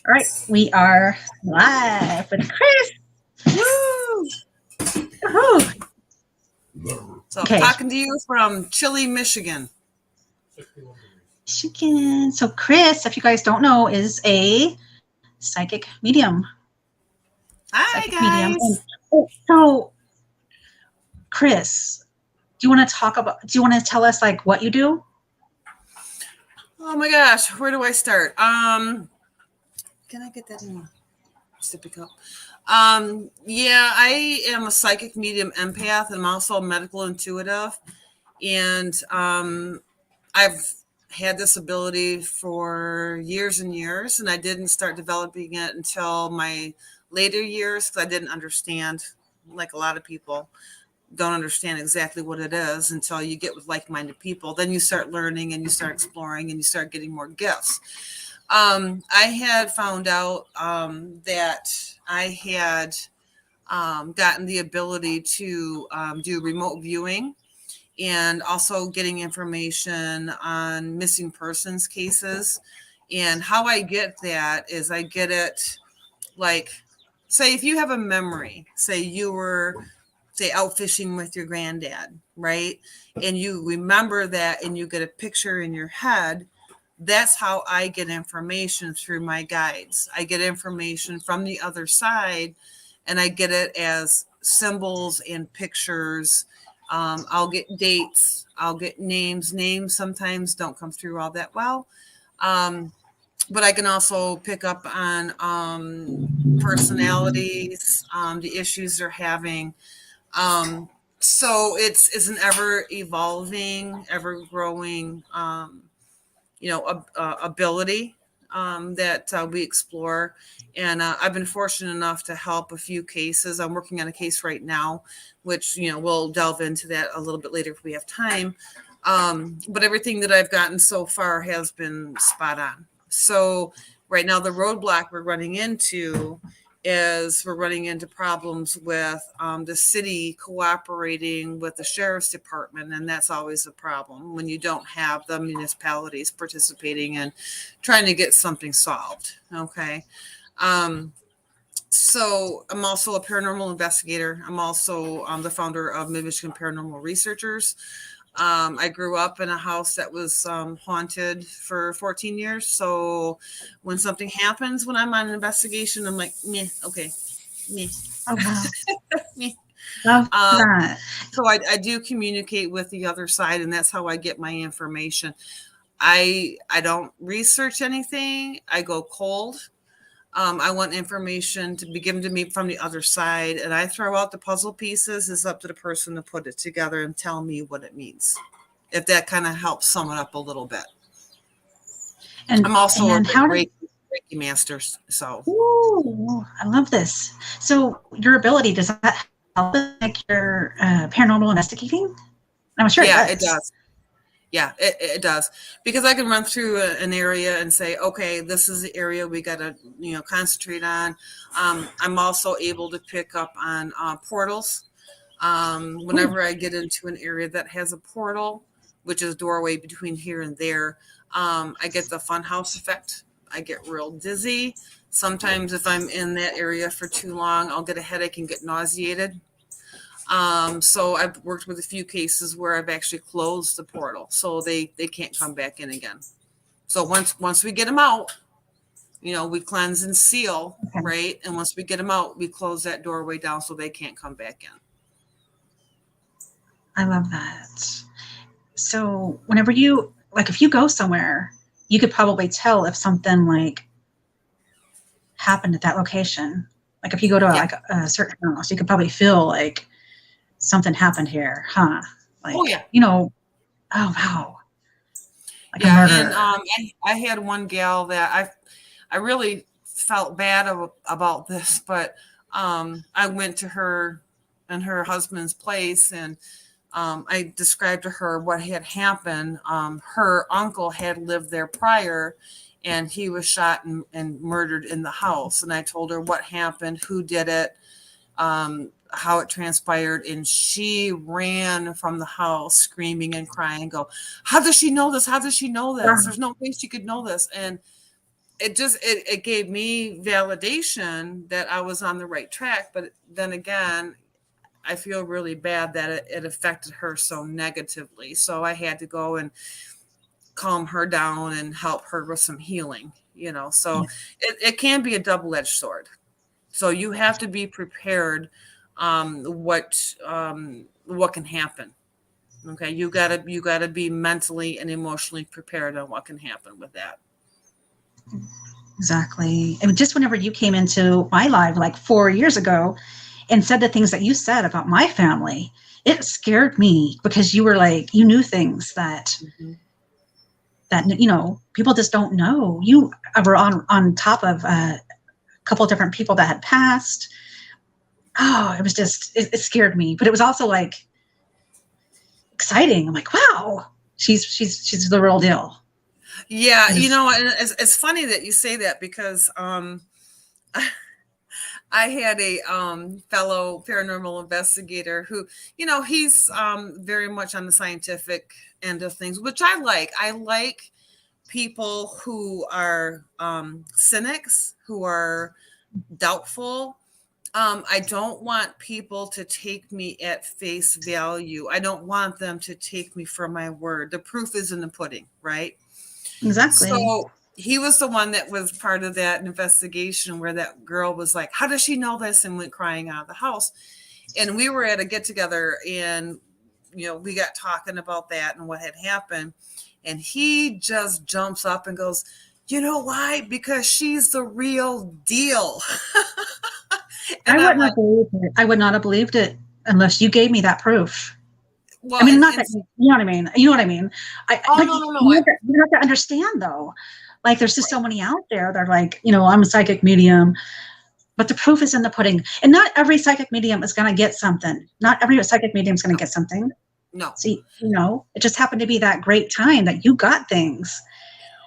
All right, we are live with Chris. Woo! Woohoo! So, Okay, talking to you from Chile, Michigan. Michigan. So Chris, if you guys don't know, is a psychic medium. Hi, Psychic medium. And guys. so, Chris, do you want to talk about? Do you want to tell us like what you do? Oh my gosh, where do I start? Can I get that in sippy cup? Yeah, I am a psychic medium empath, and I'm also a medical intuitive, and I've had this ability for years and years, and I didn't start developing it until my later years because I didn't understand, like a lot of people don't understand exactly what it is until you get with like-minded people. Then you start learning and you start exploring and you start getting more gifts. I had found out that I had gotten the ability to do remote viewing and also getting information on missing persons cases. And how I get that is I get it like, say, if you have a memory, say you were out fishing with your granddad, right? And you remember that and you get a picture in your head. That's how I get information through my guides. I get information from the other side and I get it as symbols and pictures. I'll get dates, I'll get names. Names sometimes don't come through all that well. Um, but I can also pick up on personalities, the issues they're having. um, so it's an ever evolving, ever growing, ability that we explore. And I've been fortunate enough to help a few cases. I'm working on a case right now, which we'll delve into that a little bit later if we have time. But everything that I've gotten so far has been spot on. So right now, the roadblock we're running into is we're running into problems with the city cooperating with the sheriff's department, and that's always a problem when you don't have the municipalities participating and trying to get something solved. Okay. Um, so I'm also a paranormal investigator. I'm also the founder of Mid Michigan Paranormal Researchers. I grew up in a house that was haunted for 14 years. So when something happens when I'm on an investigation, I'm like, meh, okay, meh, Oh wow, meh. love Um, that. so I do communicate with the other side, and that's how I get my information. I don't research anything. I go cold. I want information to be given to me from the other side, and I throw out the puzzle pieces. It's up to the person to put it together and tell me what it means. If that kind of helps sum it up a little bit. I'm also a And how did? Reiki master, so Ooh, I love this. So your ability, does that help with like your paranormal investigating? I'm sure it yeah, it does. does. Yeah, it does because I can run through an area and say, okay, this is the area we got to concentrate on. I'm also able to pick up on portals. Ooh, Whenever I get into an area that has a portal, which is a doorway between here and there, I get the funhouse effect. I get real dizzy. Sometimes, if I'm in that area for too long, I'll get a headache and get nauseated. So I've worked with a few cases where I've actually closed the portal, so they can't come back in again. So once we get them out, we cleanse and seal, okay. right? And once we get them out, we close that doorway down so they can't come back in. I love that. So whenever you like, if you go somewhere, you could probably tell if something like happened at that location. Like if you go to Yeah. like a certain house, you could probably feel like something happened here, huh? Oh Like yeah. oh wow, like a Yeah, and murderer. I had one gal that I really felt bad about this, but I went to her and her husband's place, and I described to her what had happened. Her uncle had lived there prior, and he was shot and murdered in the house. And I told her what happened, who did it, how it transpired, and she ran from the house screaming and crying, go, how does she know this, how does she know this, Wow. there's no way she could know this. And it gave me validation that I was on the right track. But then again, I feel really bad that it affected her so negatively. So I had to go and calm her down and help her with some healing, So Yeah. it can be a double-edged sword. So you have to be prepared what can happen. Okay, you gotta be mentally and emotionally prepared on what can happen with that. Exactly. I mean, just whenever you came into my life like 4 years ago and said the things that you said about my family, it scared me because you were like, you knew things Mhm. that people just don't know. You were on top of a couple of different people that had passed. Oh, it was just it scared me, but it was also like exciting. I'm like, wow, she's the real deal. Yeah, It is. and it's funny that you say that because I had a fellow paranormal investigator who, he's very much on the scientific end of things, which I like. I like people who are cynics, who are doubtful. I don't want people to take me at face value. I don't want them to take me for my word. The proof is in the pudding, right? Exactly. So he was the one that was part of that investigation where that girl was like, how does she know this? And went crying out of the house. And we were at a get together and, we got talking about that and what had happened. And he just jumps up and goes, you know why? Because she's the real deal. I And I'm wouldn't like, have believed it. I would not have believed it unless you gave me that proof. I well, mean, not that you know what I mean. You know what I mean. oh, But no, no, no. you have to understand though. Like, there's just Right. so many out there. They're like, I'm a psychic medium, but the proof is in the pudding. And not every psychic medium is going to get something. Not every psychic medium is going to No, get something. no. So, it just happened to be that great time that you got things.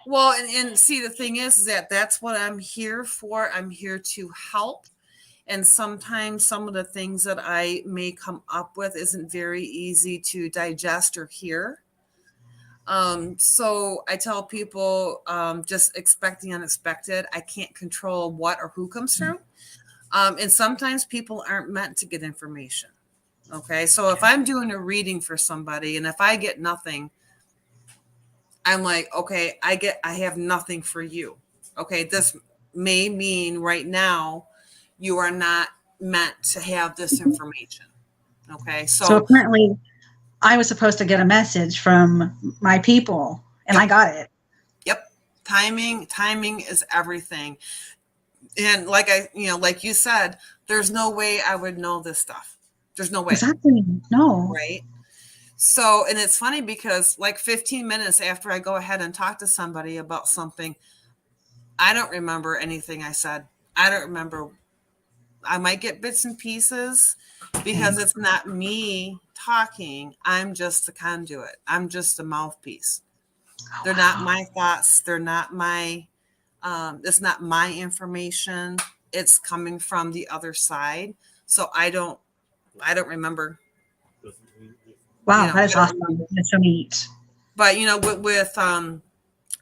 Well, and see, the thing is that that's what I'm here for. I'm here to help. And sometimes some of the things that I may come up with isn't very easy to digest or hear. So I tell people just expect the unexpected. I can't control what or who comes through. And sometimes people aren't meant to get information. Okay. So if I'm doing a reading for somebody and if I get nothing, I'm like, okay, I have nothing for you. Okay. This may mean right now you are not meant to have this information. Okay. So So, apparently, I was supposed to get a message from my people, and I yep. got it. Yep. Timing is everything. And like you said, there's no way I would know this stuff. There's no way. Exactly. No. Right. So, and it's funny because like 15 minutes after I go ahead and talk to somebody about something, I don't remember anything I said. I don't remember. I might get bits and pieces Okay. because it's not me talking. I'm just the conduit. I'm just a mouthpiece. Oh, They're not wow. my thoughts. They're not my, it's not my information. It's coming from the other side. So I don't remember, Wow, that is I don't awesome. remember. That's so neat. But, with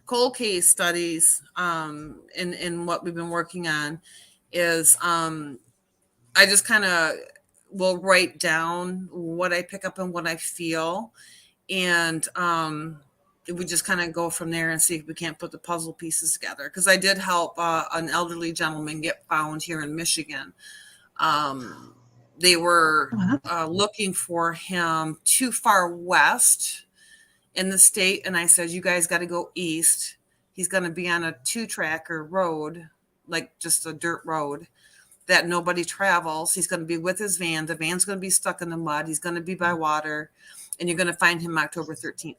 cold case studies, in what we've been working on is, I just kind of will write down what I pick up and what I feel. And we just kind of go from there and see if we can't put the puzzle pieces together. Because I did help an elderly gentleman get found here in Michigan. They were Wow. looking for him too far west in the state. And I said, you guys got to go east. He's going to be on a 2-track or road, like just a dirt road that nobody travels. He's going to be with his van. The van's going to be stuck in the mud. He's going to be by water. And you're going to find him October 13th.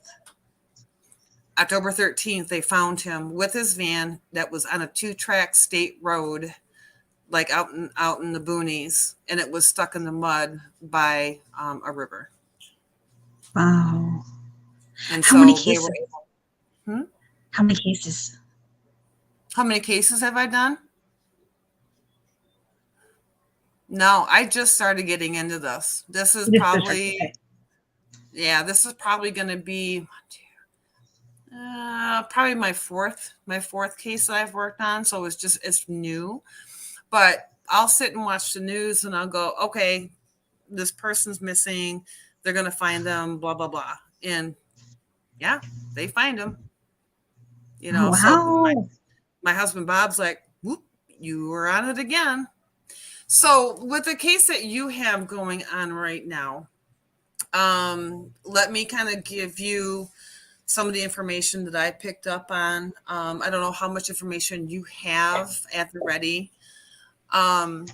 October 13th, they found him with his van that was on a 2-track state road, like out in the boonies, and it was stuck in the mud by a river. Wow. And How many so they were cases? able. Hmm? How many cases? How many cases have I done? No, I just started getting into this. This is This is probably, okay. yeah, this is probably going to be probably my fourth case that I've worked on. So it's new, but I'll sit and watch the news and I'll go, okay, this person's missing. They're going to find them, blah, blah, blah. And yeah, they find them, so Wow. my husband Bob's like, whoop, you were on it again. So with the case that you have going on right now, let me kind of give you some of the information that I picked up on. I don't know how much information you have at the ready, but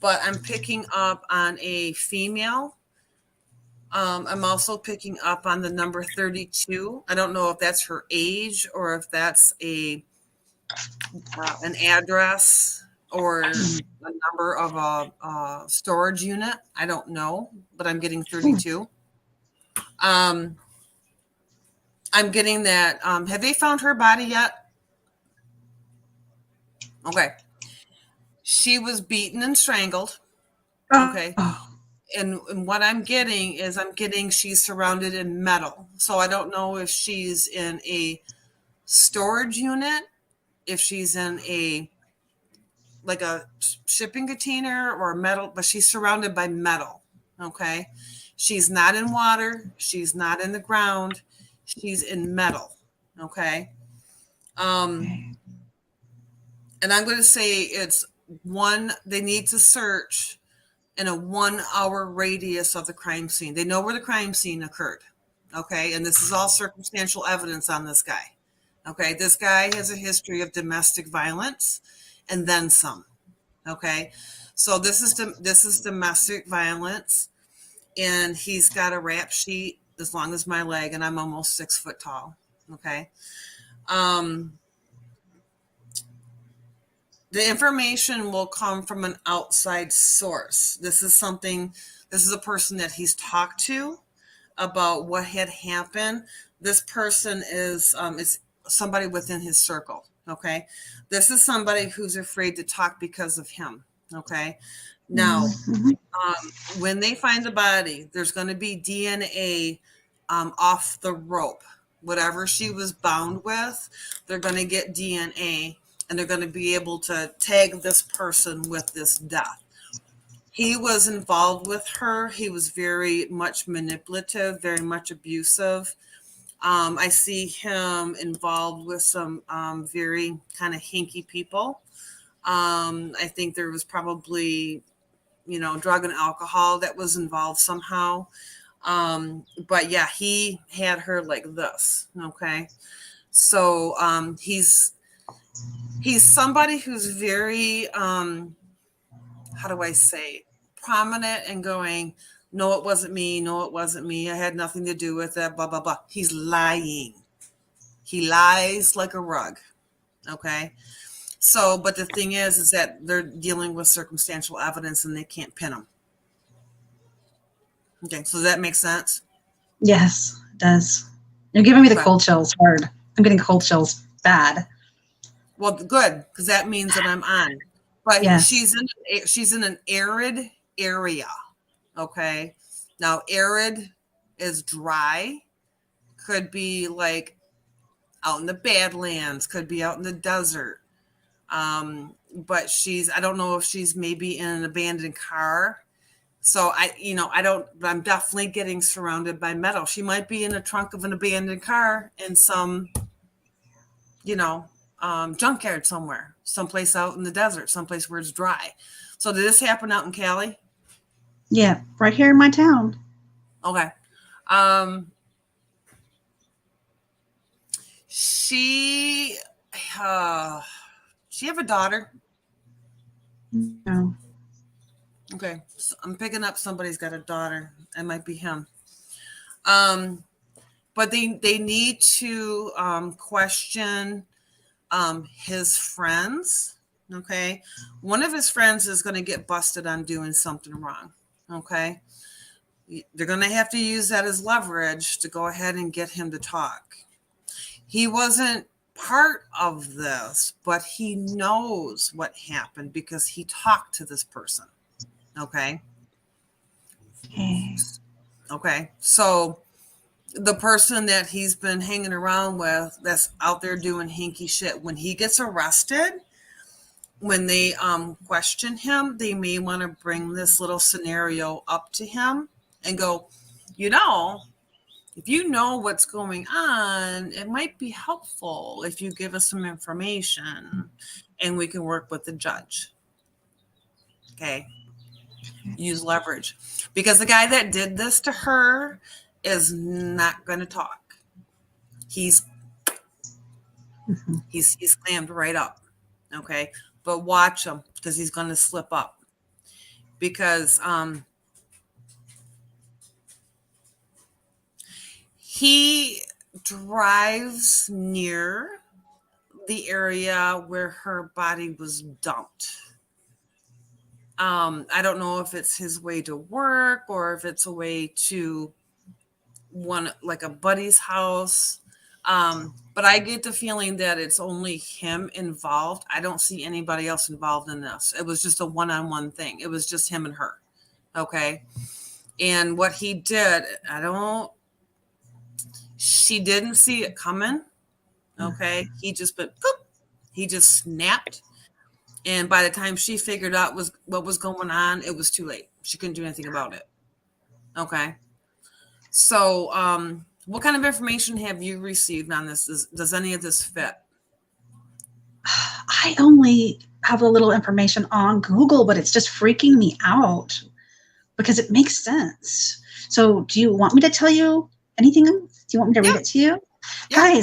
I'm picking up on a female. I'm also picking up on the number 32. I don't know if that's her age or if that's an address or a number of a storage unit. I don't know, but I'm getting 32. I'm getting that. Have they found her body yet? Okay. She was beaten and strangled. Okay. And what I'm getting is she's surrounded in metal. So I don't know if she's in a storage unit, if she's in a shipping container or metal, but she's surrounded by metal. Okay. She's not in water. She's not in the ground. She's in metal. Okay. And I'm going to say they need to search in a 1 hour radius of the crime scene. They know where the crime scene occurred. Okay. And this is all circumstantial evidence on this guy. Okay. This guy has a history of domestic violence and then some. Okay. So this is domestic violence, and he's got a rap sheet as long as my leg, and I'm almost 6 foot tall. Okay. The information will come from an outside source. This is a person that he's talked to about what had happened. This person is somebody within his circle. Okay. This is somebody who's afraid to talk because of him. Okay. Now, when they find the body, there's going to be DNA off the rope. Whatever she was bound with, they're going to get DNA. And they're going to be able to tag this person with this death. He was involved with her. He was very much manipulative, very much abusive. I see him involved with some very kind of hinky people. I think there was probably, drug and alcohol that was involved somehow. But yeah, he had her like this. Okay. So he's somebody who's very, how do I say, prominent and going, no, it wasn't me. No, it wasn't me. I had nothing to do with it, blah, blah, blah. He's lying. He lies like a rug. Okay. So, but the thing is that they're dealing with circumstantial evidence and they can't pin him. Okay. So does that make sense? Yes, it does. You're giving me the cold chills hard. I'm getting cold chills bad. Well, good, because that means that I'm on. But yes. she's in an arid area. Okay. Now, arid is dry. Could be like out in the Badlands. Could be out in the desert. But I don't know if she's maybe in an abandoned car. So I'm definitely getting surrounded by metal. She might be in the trunk of an abandoned car in some, junkyard somewhere, someplace out in the desert, someplace where it's dry. So did this happen out in Cali? Yeah, right here in my town. Okay. She have a daughter? No. Okay. So I'm picking up somebody's got a daughter. It might be him. But they need to question his friends. Okay. One of his friends is going to get busted on doing something wrong. Okay. They're going to have to use that as leverage to go ahead and get him to talk. He wasn't part of this, but he knows what happened because he talked to this person. Okay. Okay. Okay. So the person that he's been hanging around with that's out there doing hinky shit, when he gets arrested, when they question him, they may want to bring this little scenario up to him and go, you know, if you know what's going on, it might be helpful if you give us some information and we can work with the judge. Okay. Use leverage. Because the guy that did this to her is not going to talk. He's clammed right up. Okay. But watch him, because he's going to slip up. Because he drives near the area where her body was dumped. I don't know if it's his way to work or if it's a way to one, like a buddy's house. But I get the feeling that it's only him involved. I don't see anybody else involved in this. It was just a one-on-one thing. It was just him and her. Okay. And what he did, she didn't see it coming. Okay. He just went, poop. He just snapped. And by the time she figured out what was going on, it was too late. She couldn't do anything about it. Okay. So, what kind of information have you received on this? Does any of this fit? I only have a little information on Google, but it's just freaking me out because it makes sense. So do you want me to tell you anything? Do you want me to read it to you? Yeah.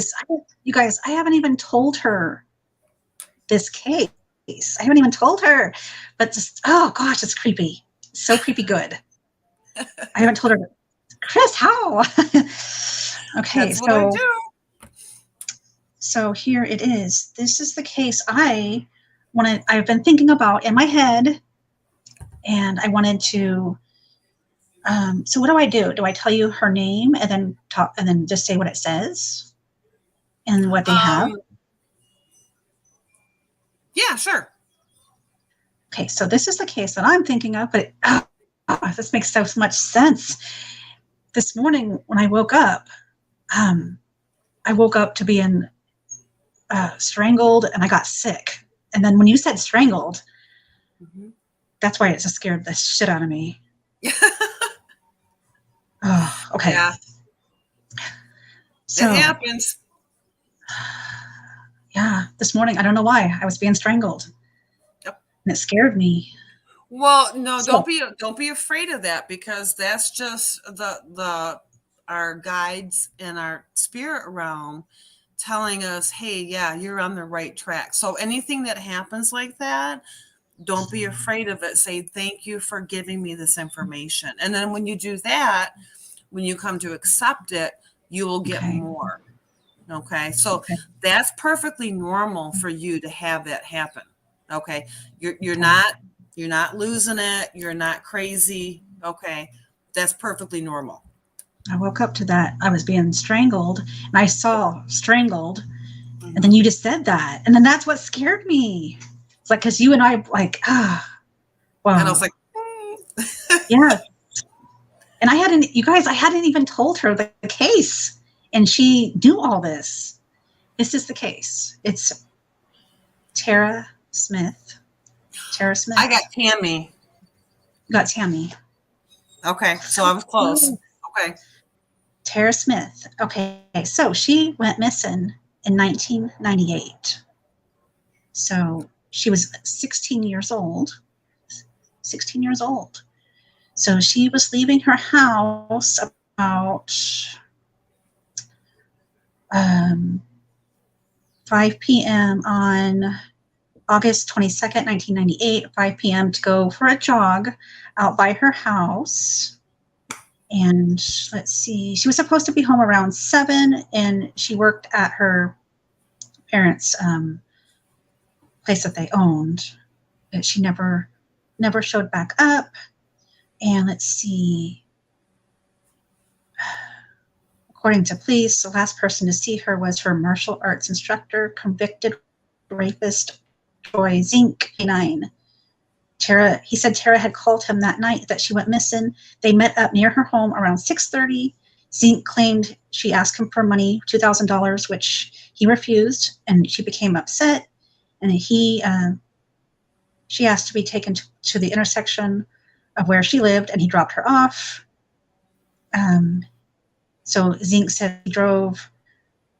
You guys, I haven't even told her this case. I haven't even told her, but just, oh gosh, it's creepy. So creepy good. I haven't told her. Chris, how? Okay, that's what I do. So here it is. This is the case I've been thinking about in my head, and I wanted to. So what do I do? Do I tell you her name and then talk, and then just say what it says and what they have? Yeah, sure. Okay, so this is the case that I'm thinking of, but this makes so much sense. This morning when I woke up to being strangled, and I got sick. And then when you said strangled, that's why it just scared the shit out of me. Oh, okay. Yeah. So, it happens. Yeah. This morning, I don't know why, I was being strangled. Yep. And it scared me. Well, no, don't be afraid of that, because that's just our guides in our spirit realm telling us, hey, yeah, you're on the right track. So anything that happens like that, don't be afraid of it. Say, thank you for giving me this information. And then when you do that, when you come to accept it, you will get more. Okay. So that's perfectly normal for you to have that happen. Okay. You're not losing it. You're not crazy. Okay. That's perfectly normal. I woke up to that. I was being strangled, and I saw strangled, and then you just said that. And then that's what scared me. It's like, cause you and I wow. And I was like, yeah. And I hadn't even told her the case, and she knew all this. This is the case. It's Tara Smith. Tara Smith. I got Tammy. You got Tammy. Okay. So I was close. Okay. Tara Smith. Okay. So she went missing in 1998. So she was 16 years old. 16 years old. So she was leaving her house about 5 p.m. on August 22nd, 1998, 5 p.m. to go for a jog out by her house. And let's see, she was supposed to be home around 7, and she worked at her parents' place that they owned. But she never showed back up. And let's see, according to police, the last person to see her was her martial arts instructor, convicted rapist Troy Zink, 9. He said Tara had called him that night that she went missing. They met up near her home around 6:30. Zink claimed she asked him for money, $2,000, which he refused, and she became upset. And she asked to be taken to the intersection of where she lived, and he dropped her off. So Zink said he drove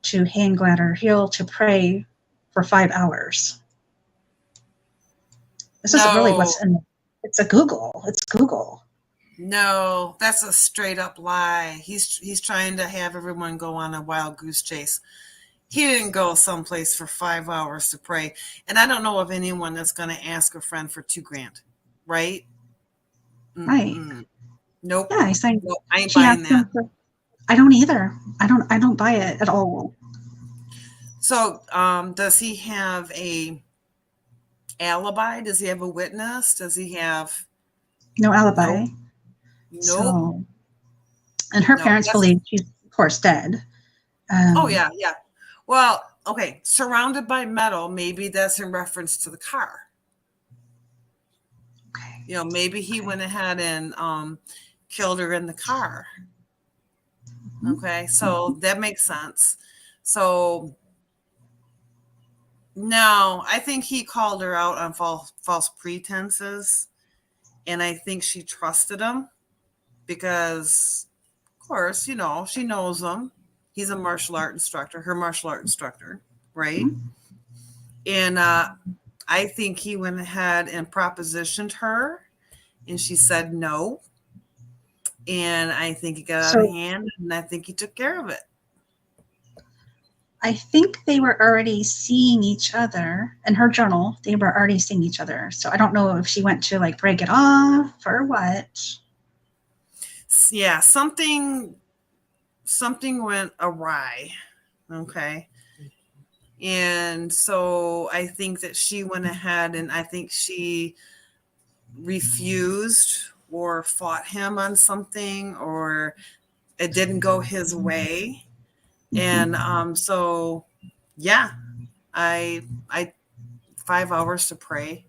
to Hanglagger Hill to pray for 5 hours. This is really what's in. It's a Google. It's Google. No, that's a straight up lie. He's trying to have everyone go on a wild goose chase. He didn't go someplace for 5 hours to pray. And I don't know of anyone that's going to ask a friend for $2,000, right? Right. Nope. Yeah, he's saying, nope, I ain't buying that. I don't either. I don't buy it at all. So, does he have a alibi? Does he have a witness? Does he have no alibi? Nope. So, and her parents believe she's, of course, dead. Oh yeah. Well, okay. Surrounded by metal, maybe that's in reference to the car. Okay. You know, maybe he went ahead and killed her in the car. Okay, so that makes sense. So no, I think he called her out on false pretenses, and I think she trusted him because, of course, you know, she knows him. He's a martial art instructor, her martial art instructor, right? Mm-hmm. And I think he went ahead and propositioned her, and she said no. And I think he got out of hand, and I think he took care of it. I think they were already seeing each other. In her journal, they were already seeing each other. So I don't know if she went to like break it off or what. Yeah, something went awry. Okay. And so I think that she went ahead and I think she refused or fought him on something, or it didn't go his way. And so yeah, I 5 hours to pray.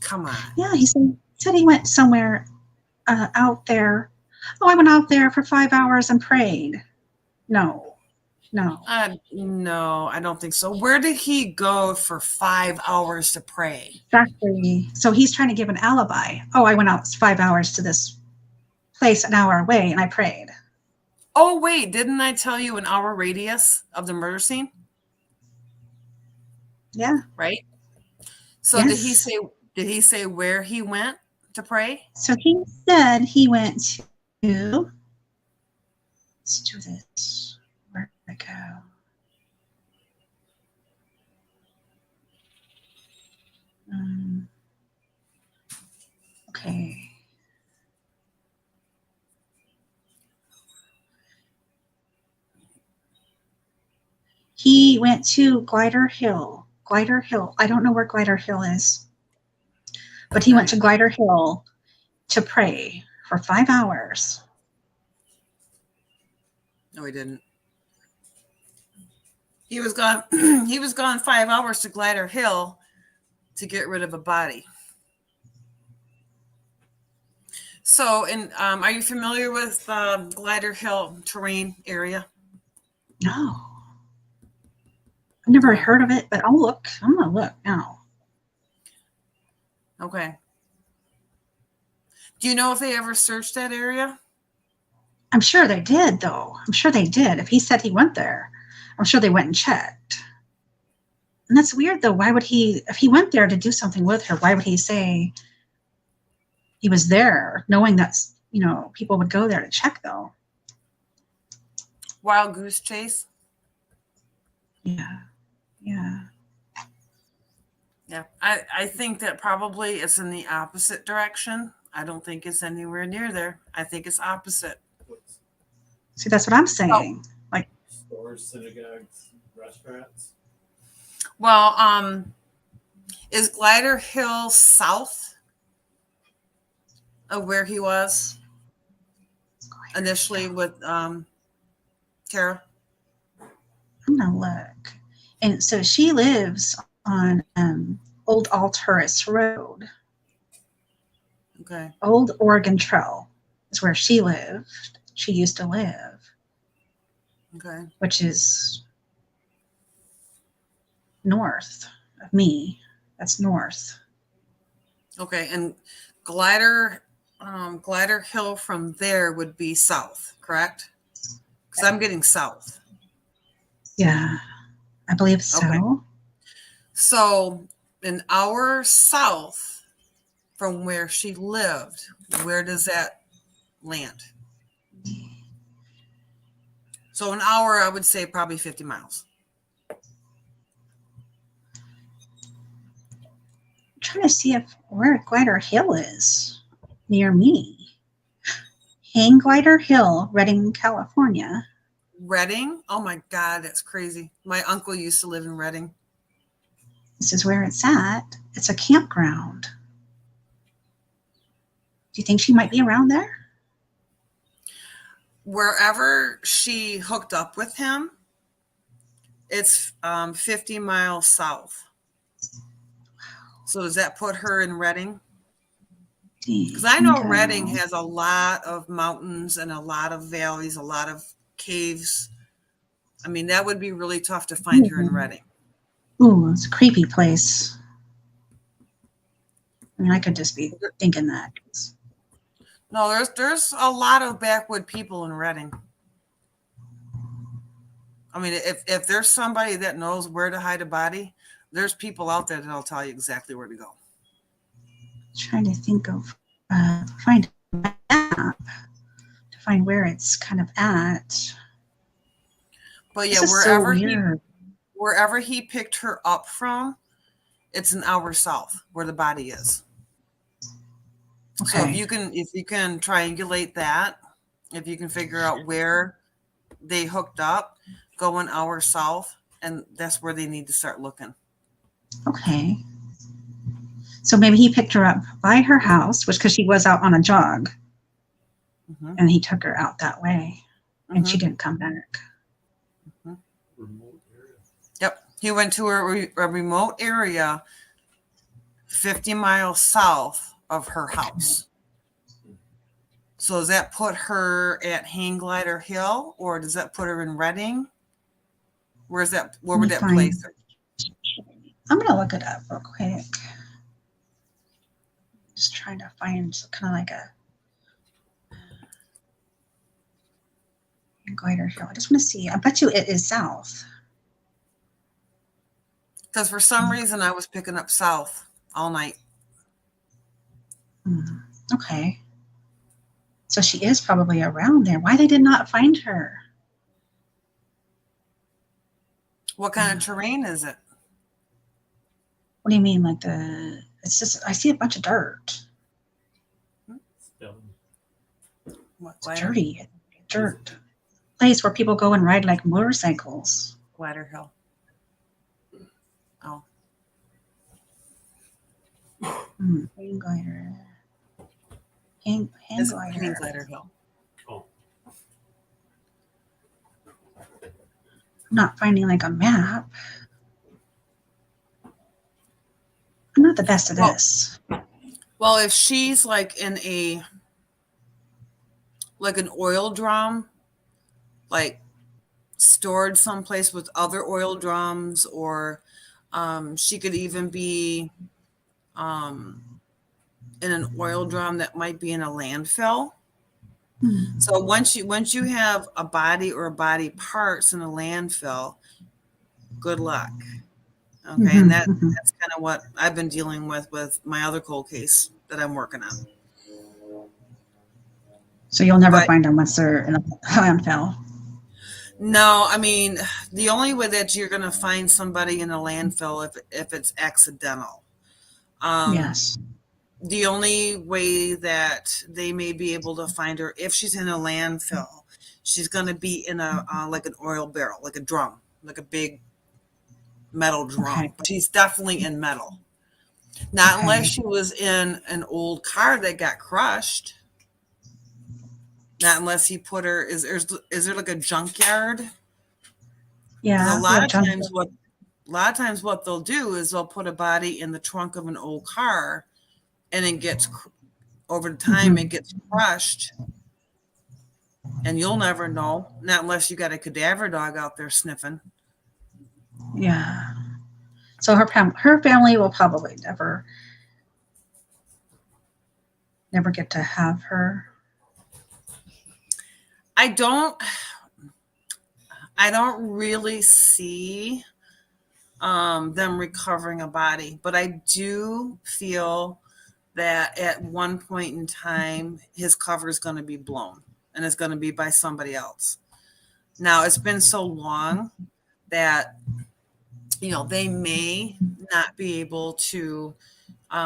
Come on. Yeah, he said he went somewhere out there. Oh, I went out there for 5 hours and prayed. No, no, I don't think so. Where did he go for 5 hours to pray? Exactly. So he's trying to give an alibi. Oh, I went out 5 hours to this place an hour away and I prayed. Oh, wait, didn't I tell you an hour radius of the murder scene? Yeah. Right? So yes. Did he say where he went to pray? So he said he went to, let's do this. Where did I go? Okay. He went to Glider Hill. Glider Hill. I don't know where Glider Hill is, but he went to Glider Hill to pray for 5 hours. No, he didn't. He was gone. He was gone 5 hours to Glider Hill to get rid of a body. So, are you familiar with Glider Hill terrain area? No. I've never heard of it, but I'm going to look now. Okay. Do you know if they ever searched that area? I'm sure they did, though. I'm sure they did. If he said he went there, I'm sure they went and checked. And that's weird, though. Why would he, if he went there to do something with her, why would he say he was there, knowing that's, you know, people would go there to check, though? Wild goose chase? Yeah. Yeah. Yeah. I think that probably it's in the opposite direction. I don't think it's anywhere near there. I think it's opposite. See, that's what I'm saying. Oh. Like stores, synagogues, restaurants. Well, is Glider Hill south of where he was initially with Tara? I'm gonna look. And so she lives on Old Alturas Road. Okay. Old Oregon Trail is where she lived. she used to live, Okay. which is north of me. That's north. Okay. And Glider, Glider Hill from there would be south, correct? Because I'm getting south. Yeah, I believe so. Okay. So an hour south from where she lived, where does that land? So an hour, I would say probably 50 miles. I'm trying to see if where Glider Hill is near me. Hang Glider Hill, Redding, California. Redding? Oh my God, that's crazy. My uncle used to live in Redding. This is where it's at. It's a campground. Do you think she might be around there? Wherever she hooked up with him, it's 50 miles south. So does that put her in Redding? Because I know Redding has a lot of mountains and a lot of valleys, a lot of caves. I mean, that would be really tough to find her in Redding. Ooh, it's a creepy place. I mean, I could just be thinking that. No, there's a lot of backwood people in Redding. I mean, if there's somebody that knows where to hide a body, there's people out there that'll tell you exactly where to go. Trying to think of find a map to find where it's kind of at. But yeah, This is wherever he picked her up from, it's an hour south where the body is. Okay. So if you can triangulate that, if you can figure out where they hooked up, go an hour south, and that's where they need to start looking. Okay. So maybe he picked her up by her house, which because she was out on a jog, and he took her out that way, and she didn't come back. Remote area. Yep, he went to a remote area, 50 miles south of her house. So does that put her at Hang Glider Hill, or does that put her in Redding? Where would that place her? I'm gonna look it up real quick. Just trying to find kind of like a Glider Hill. I just want to see. I bet you it is south. Because for some reason I was picking up south all night. Okay. So she is probably around there. Why they did not find her? What kind of terrain is it? What do you mean, like it's just, I see a bunch of dirt. It's dirty. Dirt. Place where people go and ride like motorcycles. Glider Hill. Oh. Hang Glider. Hang Glider. Hang Glider Hill. Oh. I'm not finding like a map. I'm not the best at this. Well, if she's like in an oil drum, like stored someplace with other oil drums, or she could even be in an oil drum that might be in a landfill. So once you have a body or body parts in a landfill, good luck. Okay, and that's kind of what I've been dealing with my other cold case that I'm working on. So you'll never find them once they're in a landfill. No, I mean, the only way that you're going to find somebody in a landfill if it's accidental. Yes. The only way that they may be able to find her if she's in a landfill, she's going to be in a like an oil barrel, like a drum, like a big metal drum. Okay. But she's definitely in metal. Not unless she was in an old car that got crushed. Not unless he put her. Is there like a junkyard? Yeah. A lot of times what they'll do is they'll put a body in the trunk of an old car, and it gets over time it gets crushed, And you'll never know, not unless you got a cadaver dog out there sniffing. Yeah. So her family will probably never get to have her. I don't really see them recovering a body, but I do feel that at one point in time his cover is going to be blown and it's going to be by somebody else. Now it's been so long that they may not be able to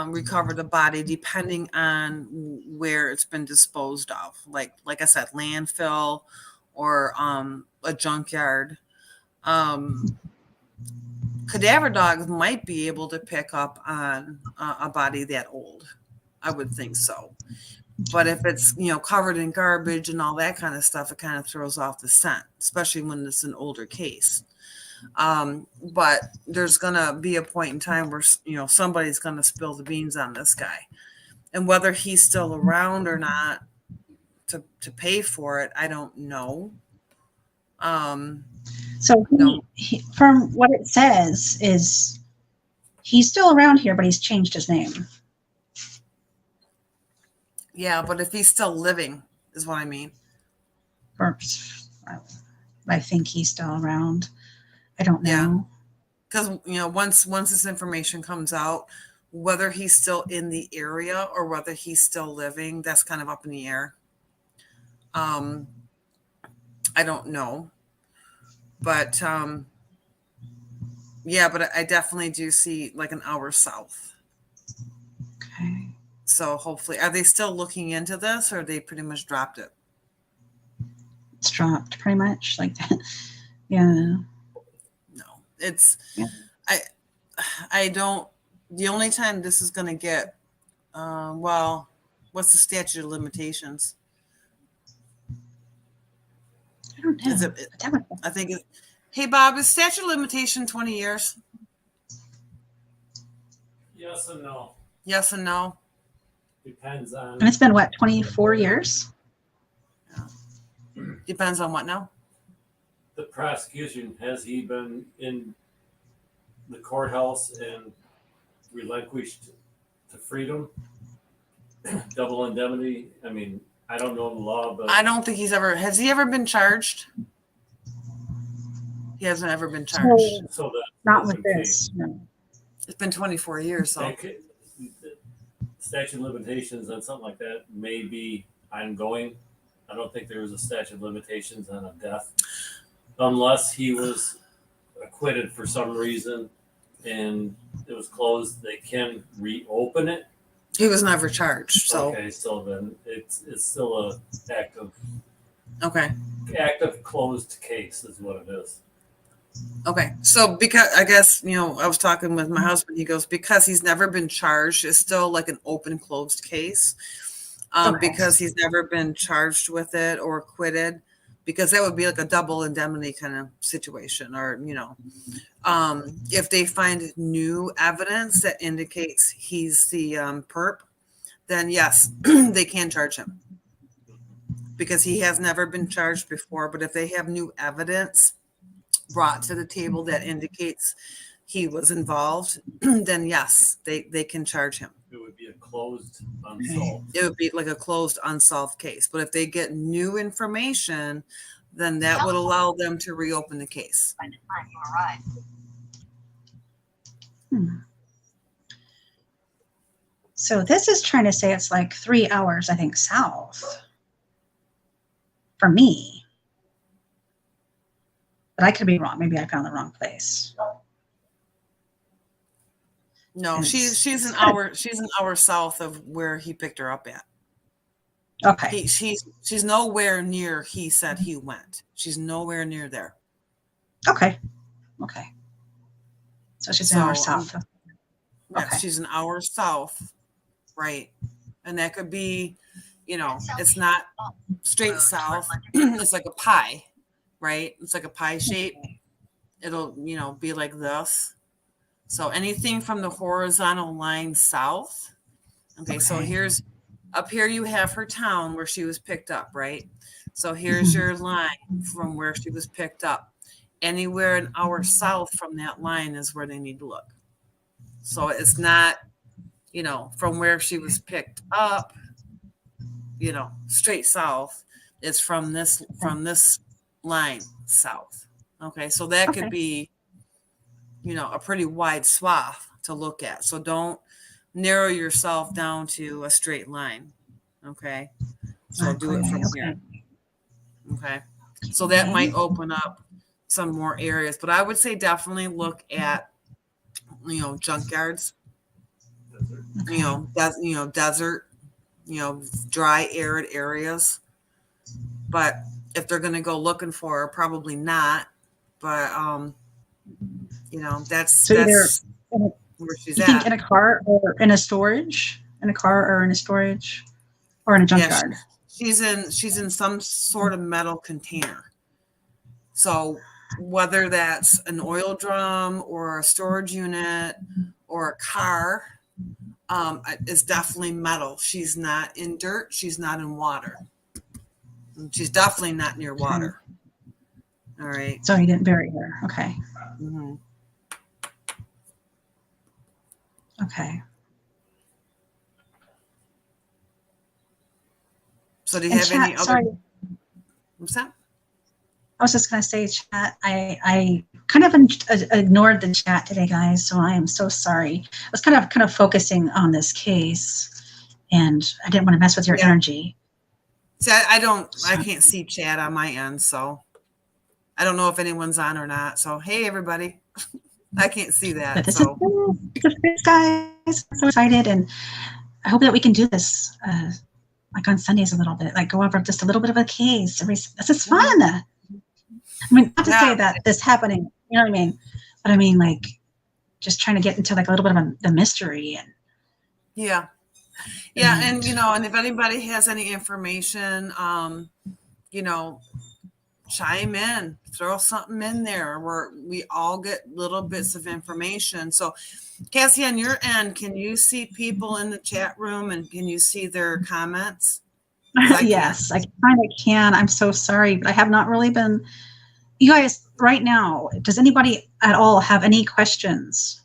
recover the body depending on where it's been disposed of, like I said, landfill or a junkyard. Cadaver dogs might be able to pick up on a body that old. I would think so. But if it's covered in garbage and all that kind of stuff, it kind of throws off the scent, especially when it's an older case. But there's gonna be a point in time where somebody's gonna spill the beans on this guy, and whether he's still around or not to pay for it, I don't know. So from what it says is he's still around here, but he's changed his name. Yeah, but if he's still living is what I mean. I think he's still around. I don't know. Because once this information comes out, whether he's still in the area or whether he's still living, that's kind of up in the air. I don't know. But but I definitely do see like an hour south. Okay. So hopefully, are they still looking into this, or they pretty much dropped it? It's dropped pretty much like that. Yeah. No, I don't. The only time this is going to get, what's the statute of limitations? I don't know. Is it? I think it. Hey, Bob, is statute of limitation 20 years? Yes and no. Yes and no. Depends on. And it's been what, 24 years? Depends on what now? The prosecution. Has he been in the courthouse and relinquished to freedom? Double indemnity. I mean, I don't know the law, but I don't think has he ever been charged? He hasn't ever been charged. so that Not with this. No. It's been 24 years, so statute of limitations on something like that may be ongoing. I don't think there was a statute of limitations on a death unless he was acquitted for some reason and it was closed. They can reopen it. he was never charged. So Okay, so then it's still a active closed case is what it is. Okay. So because I guess, I was talking with my husband, he goes, because he's never been charged, it's still like an open closed case. Because he's never been charged with it or acquitted, because that would be like a double indemnity kind of situation, or, if they find new evidence that indicates he's the perp, then yes, they can charge him because he has never been charged before. But if they have new evidence brought to the table that indicates he was involved, then yes, they can charge him. It would be a closed unsolved. It would be like a closed unsolved case. But if they get new information, then that would allow them to reopen the case. So this is trying to say it's like 3 hours, I think, south for me. But I could be wrong. Maybe I found the wrong place. No, she's an hour south of where he picked her up at. Okay. She's nowhere near he said he went. She's nowhere near there. Okay. So she's an hour south. Yeah, she's an hour south, right? And that could be, it's not straight south. It's like a pie, right? It's like a pie shape. It'll, be like this. So anything from the horizontal line south. Okay. So up here you have her town where she was picked up, right? So here's Mhm. your line from where she was picked up. Anywhere an hour south from that line is where they need to look. So it's not, from where she was picked up, straight south. It's from this line south. Okay, so that could Okay. be, a pretty wide swath to look at. So don't narrow yourself down to a straight line. Okay, so do it from here. Okay, so that might open up some more areas, but I would say definitely look at, junkyards, desert, dry, arid areas. But if they're going to go looking for her, probably not. But that's So either where she's you think at. in a car or in a storage, or in a junkyard. Yeah, she's in some sort of metal container. So whether that's an oil drum or a storage unit or a car, is definitely metal. She's not in dirt. She's not in water. She's definitely not near water. All right. So he didn't bury her. Okay. Mm-hmm. Okay. So do you And have chat, any other? sorry, What's that? I was just going to say, chat, I kind of ignored the chat today, guys, so I am so sorry. I was kind of focusing on this case, and I didn't want to mess with your energy. See, I can't see chat on my end, so I don't know if anyone's on or not. So, hey, everybody. I can't see that. But this is good, guys. I'm so excited, and I hope that we can do this like on Sundays a little bit, like go over just a little bit of a case. This is fun. I mean, not to say that this happening, you know what I mean? But I mean, like, just trying to get into like a little bit of the mystery. And yeah. And, and if anybody has any information, chime in, throw something in there where we all get little bits of information. So, Cassie, on your end, can you see people in the chat room and can you see their comments? Yes, I kind of can. I'm so sorry, but I have not really been. You guys, right now, does anybody at all have any questions?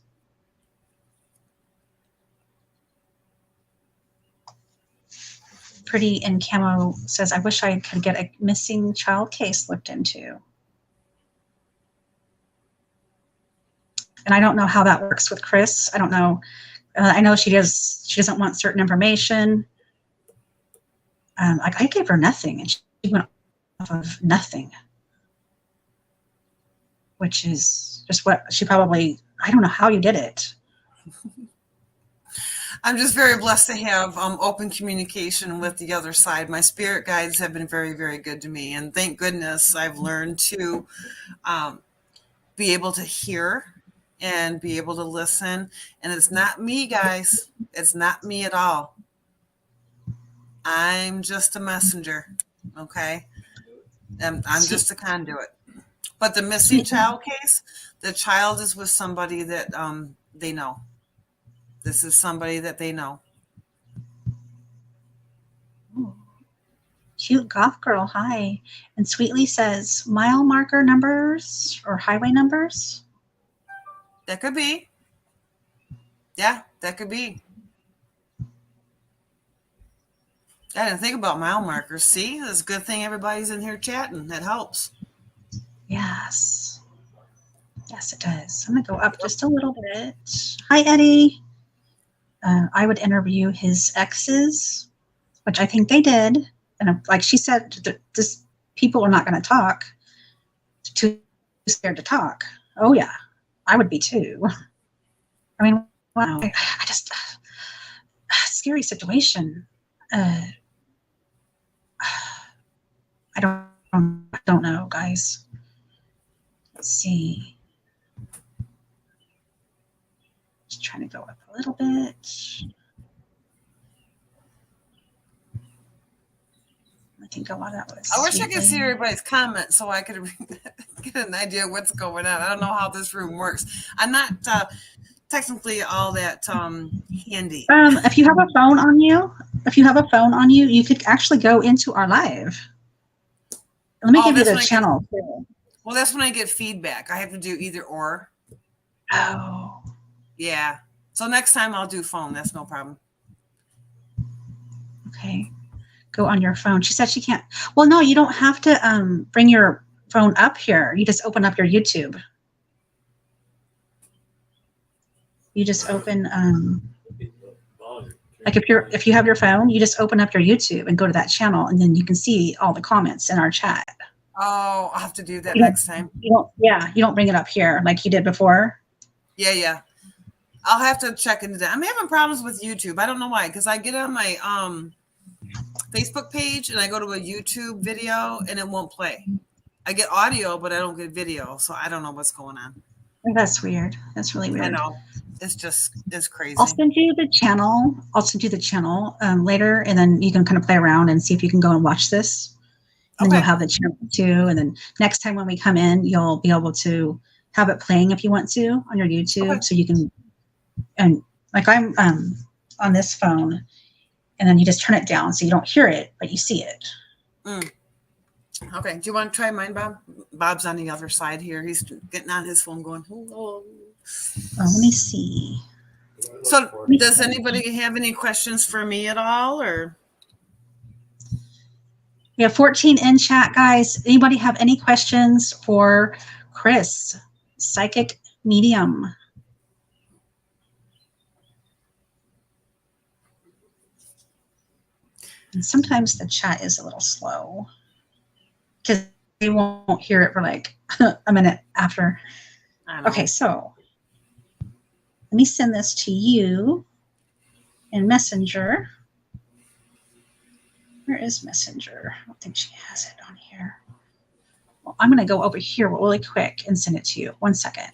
Pretty in Camo says, I wish I could get a missing child case looked into. And I don't know how that works with Chris. I don't know. I know she doesn't want certain information. Like I gave her nothing and she went off of nothing, which is just what she probably, I don't know how you did it. I'm just very blessed to have open communication with the other side. My spirit guides have been very, very good to me. And thank goodness I've learned to be able to hear and be able to listen. And it's not me, guys. It's not me at all. I'm just a messenger. Okay. I'm just a conduit. But the missing child case, the child is with somebody that they know. This is somebody that they know. Ooh. Cute goth girl, hi. And Sweetly says, mile marker numbers or highway numbers? That could be. Yeah, that could be. I didn't think about mile markers. See, it's a good thing everybody's in here chatting. That helps. Yes. Yes, it does. I'm going to go up just a little bit. Hi, Eddie. I would interview his exes, which I think they did. And like she said, people are not going to talk. Too scared to talk. Oh, yeah. I would be too. I mean, wow. I just, scary situation. I don't know, guys. Let's see. Just trying to go up a little bit. I think a lot of that was. I wish I could see everybody's comments so I could get an idea of what's going on. I don't know how this room works. I'm not technically all that handy. If you have a phone on you, you could actually go into our live. Let me Oh, give you that's the when I get- channel too. Well, that's when I get feedback. I have to do either or. Oh, Yeah. So next time I'll do phone. That's no problem. okay. Go on your phone. She said she can't. Well, no, you don't have to bring your phone up here. You just open up your YouTube. You just open like if you have your phone, you just open up your YouTube and go to that channel, and then you can see all the comments in our chat. Oh, I'll have to do that You don't- next time. You don't bring it up here like you did before. Yeah. I'll have to check into that. I'm having problems with YouTube. I don't know why, because I get on my Facebook page and I go to a YouTube video and it won't play. I get audio, but I don't get video. So I don't know what's going on. That's weird. That's really weird. I know. It's crazy. I'll send you the channel. Later, and then you can kind of play around and see if you can go and watch this. And then Okay. you'll have the channel too. And then next time when we come in, you'll be able to have it playing if you want to on your YouTube. Okay. So you can, and like I'm on this phone, and then you just turn it down so you don't hear it, but you see it. Okay. Do you want to try mine, Bob? Bob's on the other side here. He's getting on his phone going, hello. Let me see. So does anybody have any questions for me at all, or? We have 14 in chat, guys. Anybody have any questions for Chris, psychic medium? And sometimes the chat is a little slow because they won't hear it for like a minute after. I don't know. Okay, so let me send this to you in Messenger. Where is Messenger? I don't think she has it on here. Well, I'm going to go over here really quick and send it to you. 1 second.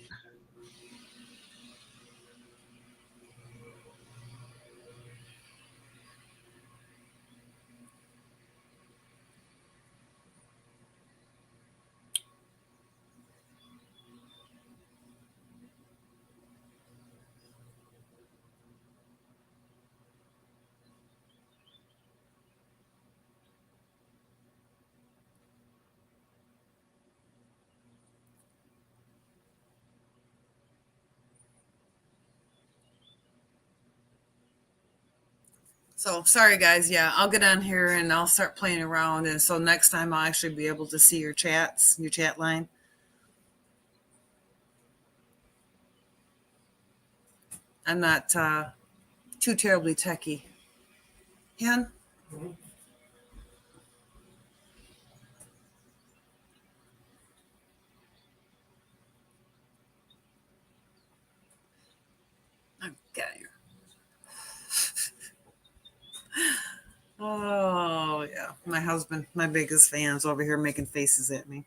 So sorry, guys. Yeah, I'll get on here and I'll start playing around. And so next time I'll actually be able to see your chats, your chat line. I'm not too terribly techie. Hen? I'm getting here. Oh, yeah. My husband, my biggest fan's over here making faces at me.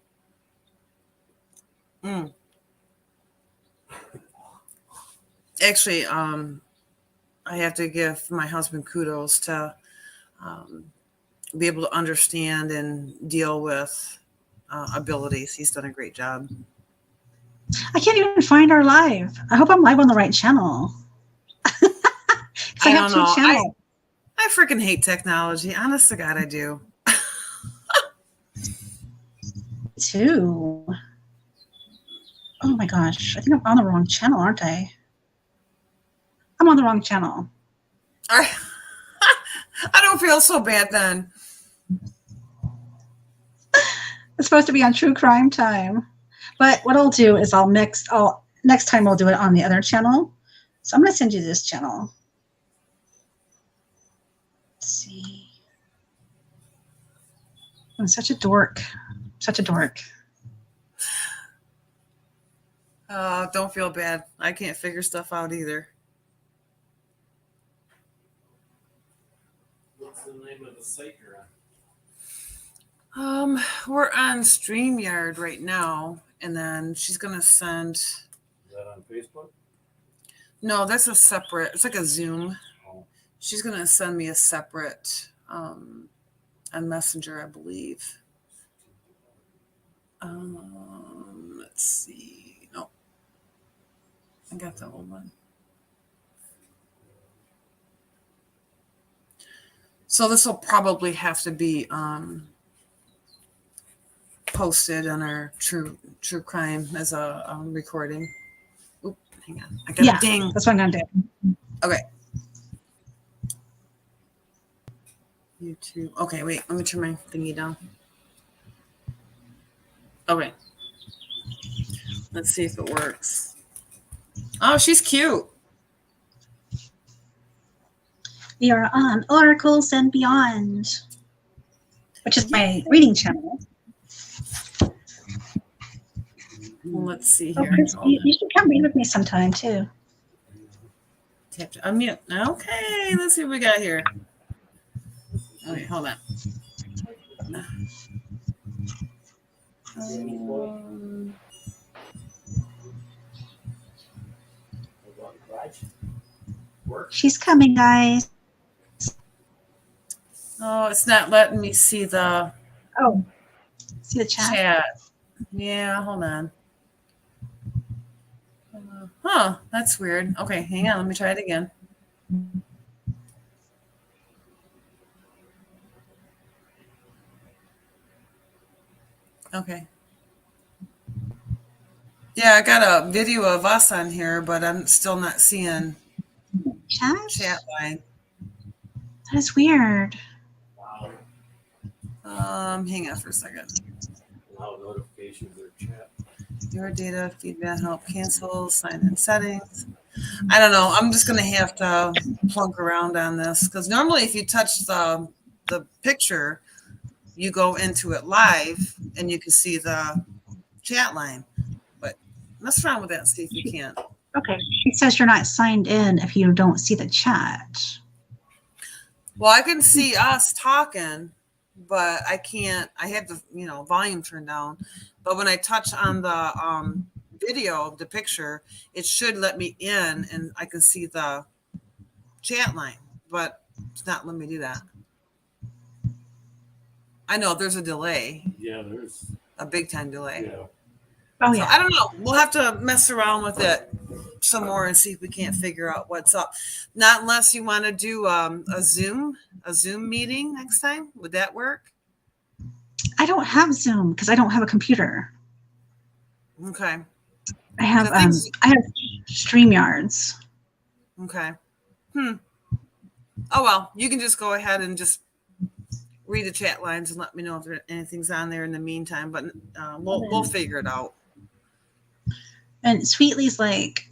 Actually, I have to give my husband kudos to be able to understand and deal with abilities. He's done a great job. I can't even find our live. I hope I'm live on the right channel. I have don't know. two channels. I freaking hate technology. Honest to God, I do. Too. Oh my gosh. I think I'm on the wrong channel, aren't I? I'm on the wrong channel. All right. I don't feel so bad then. It's supposed to be on True Crime Time. But what I'll do is next time I'll do it on the other channel. So I'm going to send you this channel. Let's see. I'm such a dork. Such a dork. Don't feel bad. I can't figure stuff out either. What's the name of the site you're on? We're on StreamYard right now, and then she's gonna send. Is that on Facebook? No, that's a separate. It's like a Zoom. Oh. She's gonna send me a separate on Messenger, I believe. Let's see. No, I got the old one. So this will probably have to be posted on our true crime as a recording. Oop, hang on. I got Yeah. a ding. That's what I'm gonna do. Okay. YouTube. Okay, wait. Let me turn my thingy down. Okay. Let's see if it works. Oh, she's cute. We are on Oracles and Beyond, which is my reading channel. Well, let's see Oh, here. Chris, you should come read with me sometime too. Tap to unmute. Okay, let's see what we got here. Okay, hold on. She's coming, guys. Oh, it's not letting me see the Oh, see the chat? chat. Yeah, hold on. Huh, that's weird. Okay, hang on. Let me try it again. Okay. Yeah, I got a video of us on here, but I'm still not seeing chat line. That is weird. Hang on for a second. Allow notifications or chat. Your data, feedback, help, cancel, sign in settings. I don't know. I'm just going to have to plunk around on this because normally if you touch the picture, you go into it live and you can see the chat line. But let's try with that and see if you can. Okay. She says you're not signed in if you don't see the chat. Well, I can see us talking, but I can't. I have the volume turned down. But when I touch on the video, the picture, it should let me in, and I can see the chat line. But it's not letting me do that. I know there's a delay. Yeah, there's a big time delay. Yeah. Oh, So yeah. I don't know. We'll have to mess around with it some more and see if we can't figure out what's up. Not unless you want to do a Zoom meeting next time. Would that work? I don't have Zoom because I don't have a computer. Okay. I have I think- I have StreamYards. Okay. Oh well, you can just go ahead and just read the chat lines and let me know if there anything's on there in the meantime. But we'll figure it out. And Sweetly's like,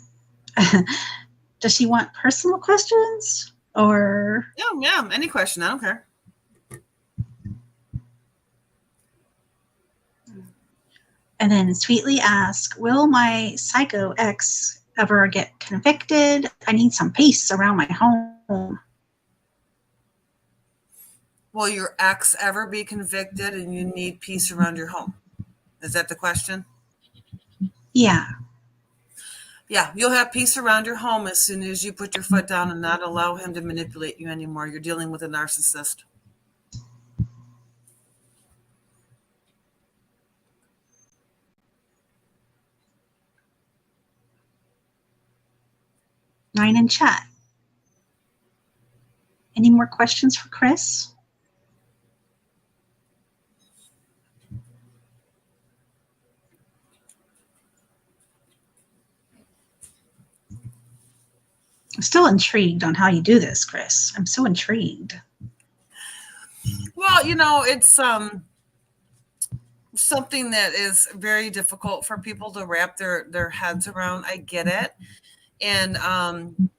does she want personal questions or? Yeah. Any question? I don't care. And then Sweetly asks, will my psycho ex ever get convicted? I need some peace around my home. Will your ex ever be convicted and you need peace around your home? Is that the question? Yeah. Yeah, you'll have peace around your home as soon as you put your foot down and not allow him to manipulate you anymore. You're dealing with a narcissist. Nine in chat. Any more questions for Chris? I'm still intrigued on how you do this, Chris. I'm so intrigued. Well, it's something that is very difficult for people to wrap their heads around. I get it. And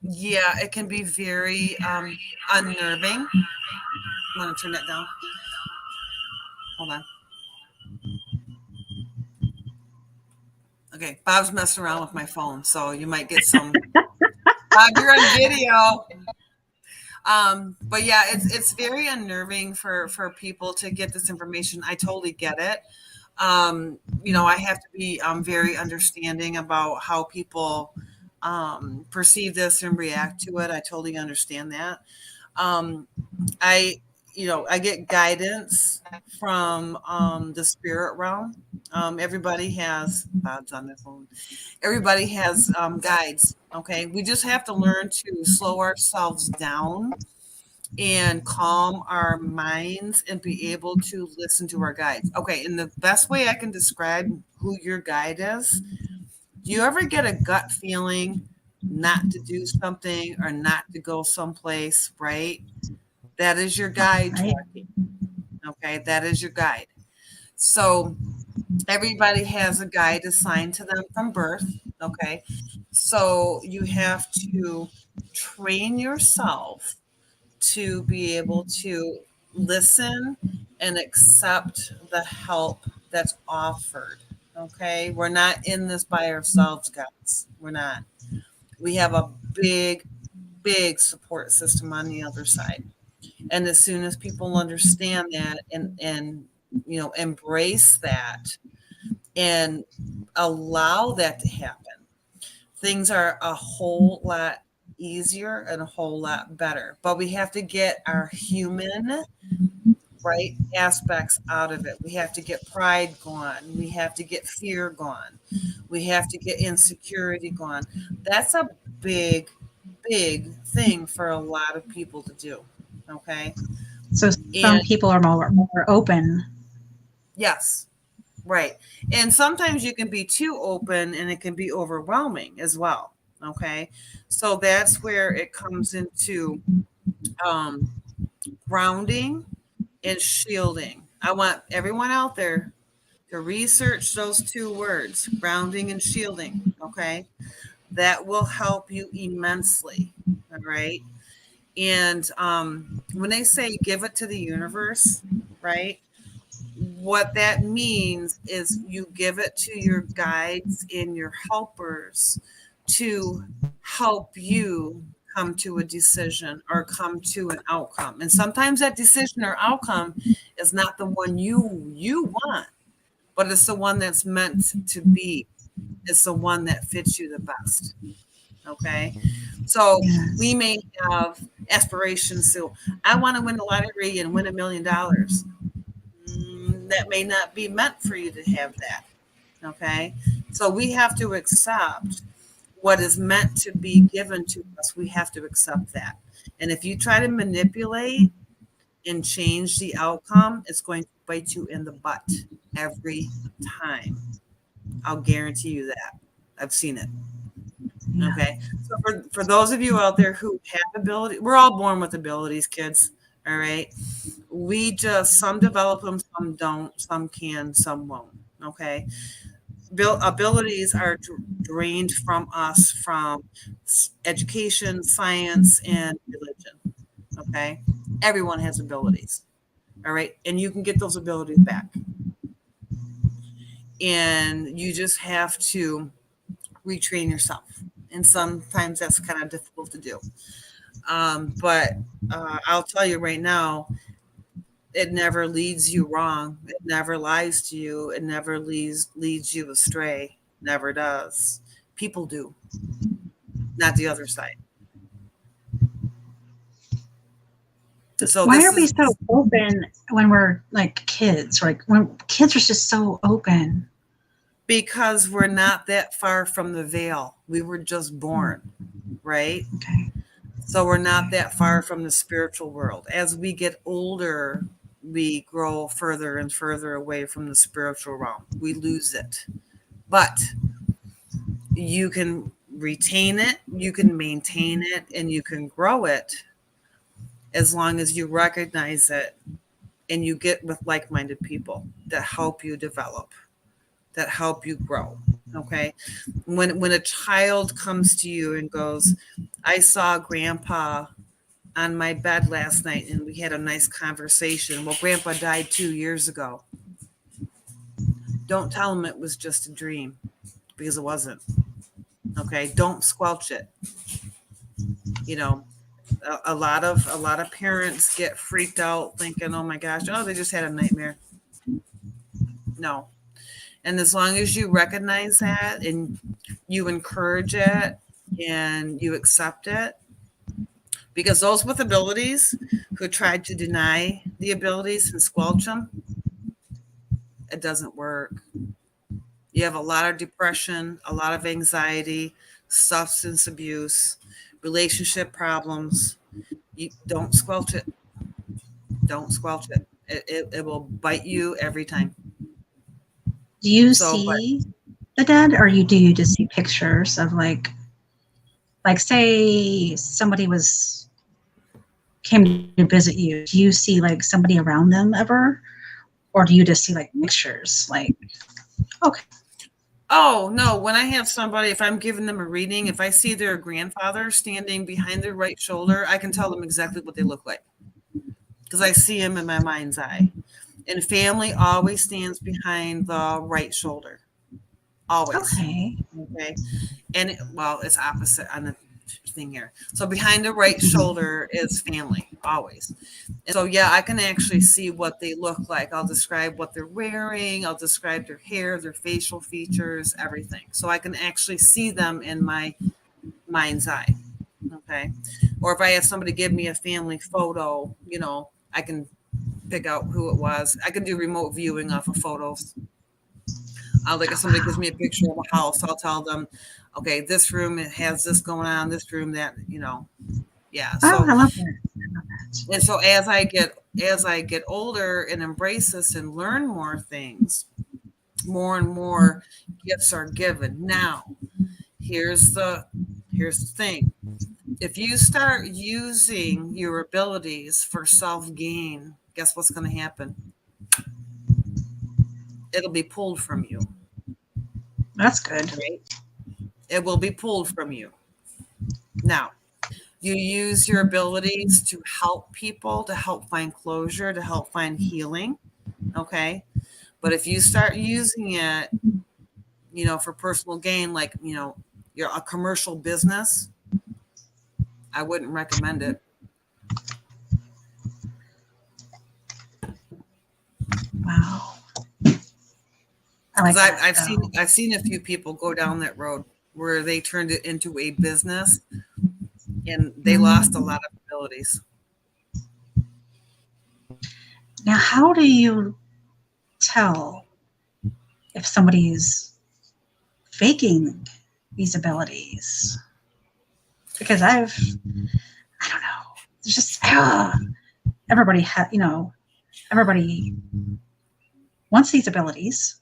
yeah, it can be very unnerving. I'm going to turn that down. Hold on. Okay, Bob's messing around with my phone, so you might get some. Bob, you're on video. But yeah, it's very unnerving for people to get this information. I totally get it. I have to be very understanding about how people perceive this and react to it. I totally understand that. I get guidance from the spirit realm. Everybody has Bob's on their phone. Everybody has guides. Okay, we just have to learn to slow ourselves down and calm our minds and be able to listen to our guides. Okay, and the best way I can describe who your guide is, do you ever get a gut feeling not to do something or not to go someplace, right? That is your guide Right. talking. Okay, that is your guide. So everybody has a guide assigned to them from birth. Okay, so you have to train yourself to be able to listen and accept the help that's offered. Okay, we're not in this by ourselves, guys. We're not. We have a big, big support system on the other side. And as soon as people understand that and embrace that and allow that to happen, things are a whole lot easier and a whole lot better. But we have to get our human right aspects out of it. We have to get pride gone. We have to get fear gone. We have to get insecurity gone. That's a big, big thing for a lot of people to do. Okay. So some And people are more open. yes, right. And sometimes you can be too open and it can be overwhelming as well. Okay. So that's where it comes into um, grounding and shielding. I want everyone out there to research those two words, grounding and shielding. Okay. That will help you immensely. All right. And when they say give it to the universe, right? What that means is you give it to your guides and your helpers to help you come to a decision or come to an outcome. And sometimes that decision or outcome is not the one you want, but it's the one that's meant to be. It's the one that fits you the best. Okay. So Yes. we may have aspirations. So I want to win the lottery and win $1 million. That may not be meant for you to have that. Okay. So we have to accept what is meant to be given to us. We have to accept that. And if you try to manipulate and change the outcome, it's going to bite you in the butt every time. I'll guarantee you that. I've seen it. Yeah. Okay. So for those of you out there who have ability, we're all born with abilities, kids. All right. We just, some develop them, some don't, some can, some won't. Okay. Abilities are drained from us from education, science, and religion. Okay. Everyone has abilities. All right. And you can get those abilities back. And you just have to retrain yourself. And sometimes that's kind of difficult to do. But I'll tell you right now, it never leads you wrong. It never lies to you. It never leads you astray. Never does. People do, not the other side. So Why are we so open when we're like kids? Like when kids are just so open. Because we're not that far from the veil. We were just born, right? Okay. So we're not that far from the spiritual world. As we get older, we grow further and further away from the spiritual realm. We lose it. But you can retain it, you can maintain it, and you can grow it as long as you recognize it and you get with like-minded people that help you develop, that help you grow. Okay. When a child comes to you and goes, I saw grandpa on my bed last night and we had a nice conversation. Well, grandpa died 2 years ago. Don't tell him it was just a dream, because it wasn't. Okay. Don't squelch it. You know, a lot of parents get freaked out thinking, oh my gosh, oh, they just had a nightmare. No. And as long as you recognize that and you encourage it and you accept it, because those with abilities who tried to deny the abilities and squelch them, it doesn't work. You have a lot of depression, a lot of anxiety, substance abuse, relationship problems, You don't squelch it. Don't squelch it. It will bite you every time. Do you So, see the dead, or do you just see pictures of like say somebody came to visit you? Do you see like somebody around them ever, or do you just see like pictures? Like, okay. Oh, no. When I have somebody, if I'm giving them a reading, if I see their grandfather standing behind their right shoulder, I can tell them exactly what they look like because I see them in my mind's eye. And family always stands behind the right shoulder. Always. Okay. Okay. And it's opposite on the thing here. So behind the right shoulder is family, always. And so, yeah, I can actually see what they look like. I'll describe what they're wearing. I'll describe their hair, their facial features, everything. So I can actually see them in my mind's eye. Okay. Or if I have somebody give me a family photo, I can pick out who it was. I can do remote viewing off of photos. Like if somebody gives me a picture of a house, I'll tell them, okay, this room it has this going on, this room that, yeah. So I love that. And so as I get older and embrace this and learn more things, more and more gifts are given. Now, here's the thing. If you start using your abilities for self-gain, guess what's going to happen? It'll be pulled from you. That's good. Right? It will be pulled from you. Now, you use your abilities to help people, to help find closure, to help find healing. Okay. But if you start using it, for personal gain, like, you're a commercial business, I wouldn't recommend it. Wow. I like that, I've seen a few people go down that road where they turned it into a business and they lost a lot of abilities. Now, how do you tell if somebody's faking these abilities? Because I don't know. There's just everybody everybody wants these abilities.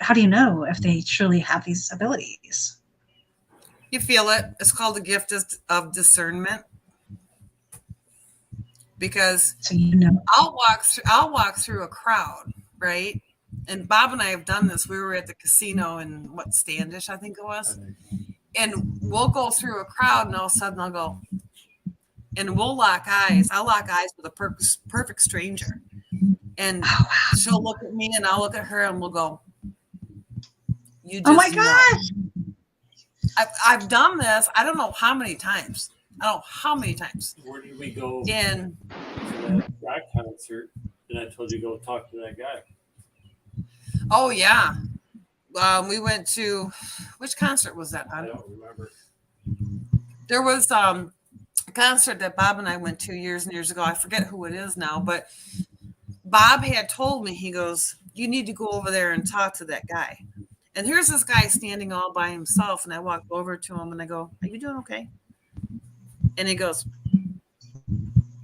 How do you know if they truly have these abilities? You feel it. It's called the gift of discernment. Because so I'll walk through a crowd, right? And Bob and I have done this. We were at the casino in Standish, I think it was. And we'll go through a crowd and all of a sudden I'll go, and we'll lock eyes. I'll lock eyes with a perfect stranger. And she'll look at me and I'll look at her and we'll go, you just oh my gosh. I've done this. I don't know how many times. Where did we go? In to that rock concert, and I told you to go talk to that guy. Oh yeah, we went to which concert was that? I don't remember. There was a concert that Bob and I went to years and years ago. I forget who it is now, but Bob had told me, he goes, you need to go over there and talk to that guy. And here's this guy standing all by himself, and I walk over to him and I go, are you doing okay? And he goes,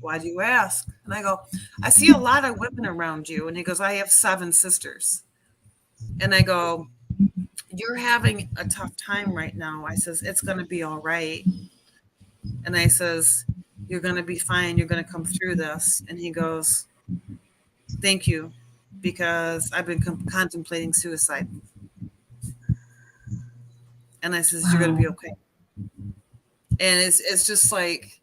why do you ask? And I go, I see a lot of women around you. And he goes, I have 7 sisters. And I go, you're having a tough time right now. I says, it's going to be all right. And I says, you're going to be fine. You're going to come through this. And he goes, thank you, because I've been contemplating suicide. And I says, you're going to be okay. And it's just like,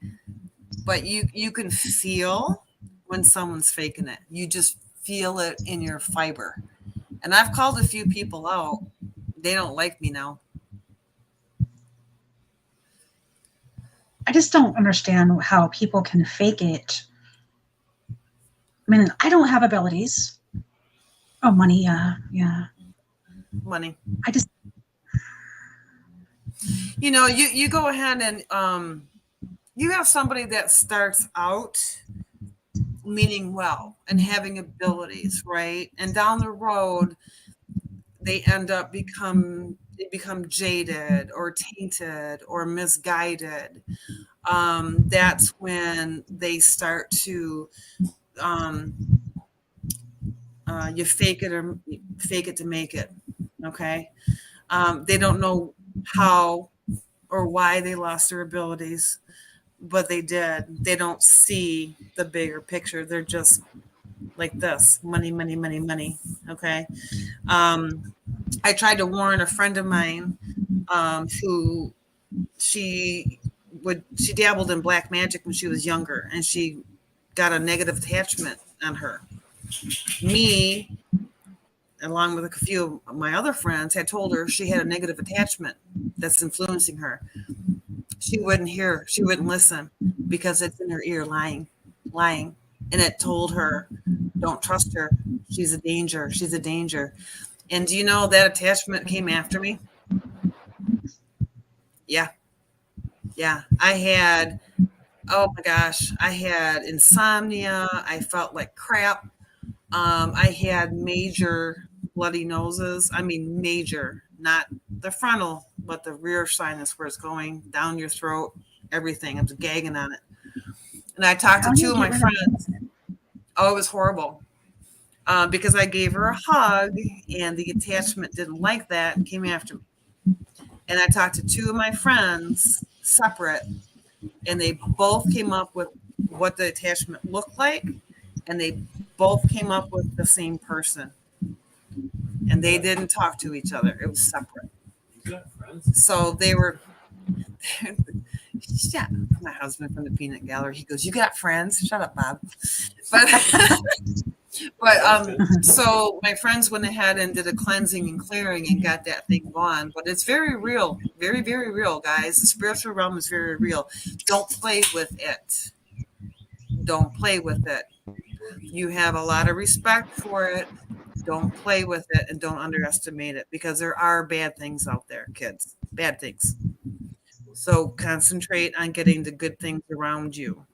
but you can feel when someone's faking it. You just feel it in your fiber. And I've called a few people out. They don't like me now. I just don't understand how people can fake it. I mean, I don't have abilities. Oh, money. Yeah. Money. I just, you go ahead and you have somebody that starts out meaning well and having abilities, right? And down the road, they end up become jaded or tainted or misguided. that's when they start to you fake it to make it. Okay. They don't know how or why they lost their abilities, but they did. They don't see the bigger picture. They're just like this: money, money, money, money. Okay. I tried to warn a friend of mine who she dabbled in black magic when she was younger, and she got a negative attachment on her. Me, along with a few of my other friends, had told her she had a negative attachment that's influencing her. She wouldn't hear, she wouldn't listen because it's in her ear lying. And it told her, don't trust her. She's a danger. She's a danger. And do you know that attachment came after me? Yeah. Yeah. I had, oh my gosh, I had insomnia. I felt like crap. I had major bloody noses. I mean, major, not the frontal, but the rear sinus where it's going down your throat, everything. I was gagging on it. And I talked to two of my friends. Oh, it was horrible. Because I gave her a hug and the attachment didn't like that and came after me. And I talked to two of my friends separate, and they both came up with what the attachment looked like, and they both came up with the same person. And they didn't talk to each other. It was separate. You got friends? So they were, yeah, my husband from the Peanut Gallery, he goes, you got friends? Shut up, Bob. But so my friends went ahead and did a cleansing and clearing and got that thing gone. But it's very real, very, very real, guys. The spiritual realm is very real. Don't play with it. Don't play with it. You have a lot of respect for it. Don't play with it and don't underestimate it, because there are bad things out there, kids. Bad things. So concentrate on getting the good things around you.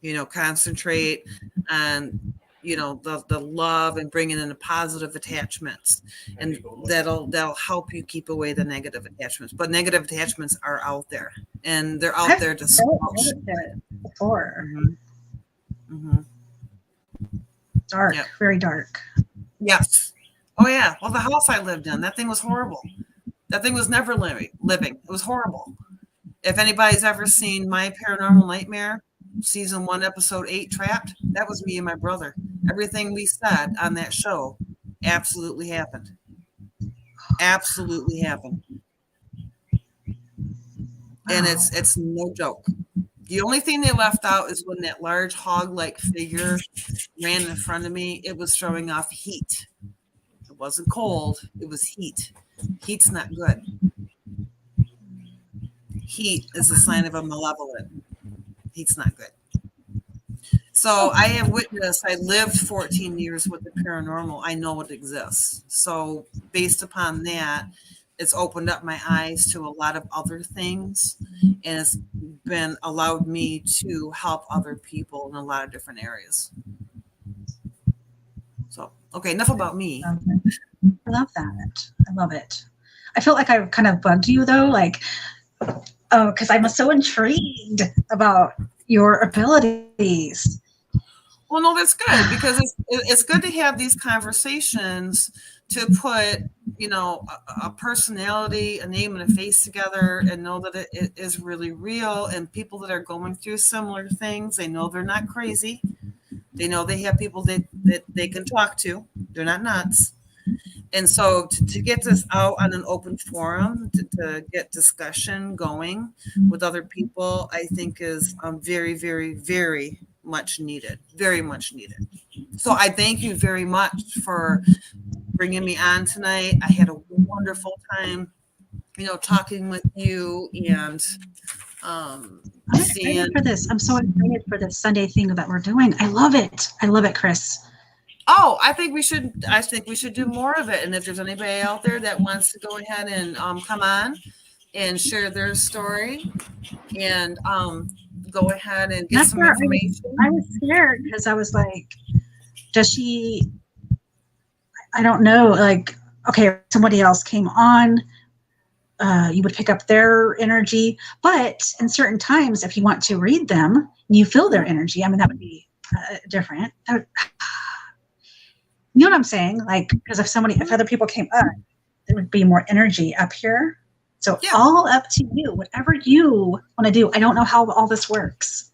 You know, concentrate on, you know, the love and bringing in the positive attachments, and that'll help you keep away the negative attachments. But negative attachments are out there, and they're out there to squelch. Before. Mm-hmm. Dark, Yep. Very dark. Yes. Oh yeah. Well, the house I lived in, that thing was horrible. That thing was never living. It was horrible. If anybody's ever seen My Paranormal Nightmare, season 1, episode 8, Trapped, that was me and my brother. Everything we said on that show absolutely happened. Absolutely happened. And it's no joke. The only thing they left out is when that large hog-like figure ran in front of me, it was throwing off heat. It wasn't cold, it was heat. Heat's not good. Heat is a sign of a malevolent. Heat's not good. So I have witnessed, I lived 14 years with the paranormal. I know it exists. So based upon that, it's opened up my eyes to a lot of other things, and it's been allowed me to help other people in a lot of different areas. So, okay, enough about me. I love that. I love it. I feel like I kind of bugged you though, like, oh, because I'm so intrigued about your abilities. Well, no, that's good, because it's good to have these conversations to put, you know, a personality, a name, and a face together, and know that it is really real. And people that are going through similar things, they know they're not crazy. They know they have people that they can talk to. They're not nuts. And so to get this out on an open forum, to get discussion going with other people, I think is very, very, very much needed. Very much needed. So I thank you very much for bringing me on tonight. I had a wonderful time, you know, talking with you, and I'm excited for this. I'm so excited for this Sunday thing that we're doing. I love it. I love it, Chris. Oh, I think we should do more of it. And if there's anybody out there that wants to go ahead and come on and share their story, and go ahead and get some information. I was scared because I was like, does she, I don't know, like, okay, somebody else came on. you would pick up their energy. But in certain times, if you want to read them and you feel their energy, I mean, that would be different. You know what I'm saying? Like, because if other people came up, there would be more energy up here. So Yeah. all up to you, whatever you want to do. I don't know how all this works.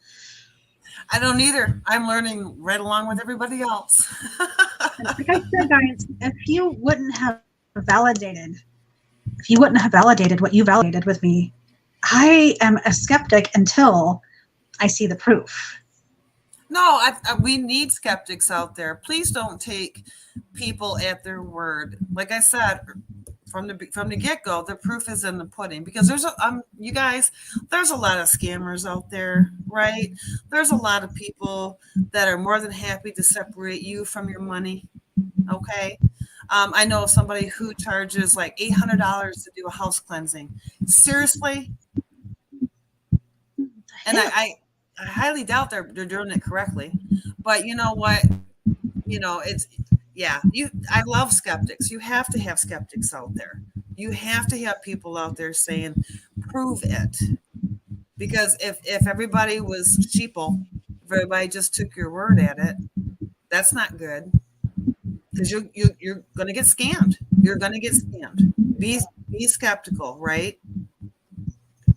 I don't either. I'm learning right along with everybody else. Like I said, guys, if you wouldn't have validated what you validated with me, I am a skeptic until I see the proof. No, we need skeptics out there. Please don't take people at their word. Like I said, from the get-go, the proof is in the pudding, because you guys, there's a lot of scammers out there, right? There's a lot of people that are more than happy to separate you from your money. Okay. I know somebody who charges like $800 to do a house cleansing. Seriously? And I highly doubt they're doing it correctly. But you know what? I love skeptics. You have to have skeptics out there. You have to have people out there saying, prove it. Because if everybody was sheeple, if everybody just took your word at it, that's not good. Because you're going to get scammed. You're going to get scammed. Be skeptical, right?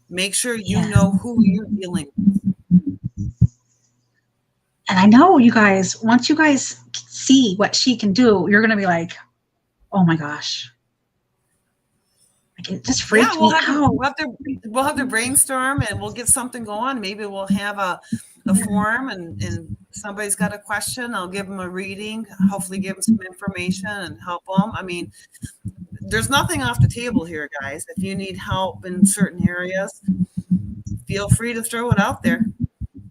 Make sure you know who you're dealing with. And I know you guys, once you guys see what she can do, you're going to be like, oh my gosh. Like, it just freaked me out. We'll have to brainstorm and we'll get something going. Maybe we'll have a forum and somebody's got a question. I'll give them a reading, hopefully give them some information and help them. I mean, there's nothing off the table here, guys. If you need help in certain areas, feel free to throw it out there.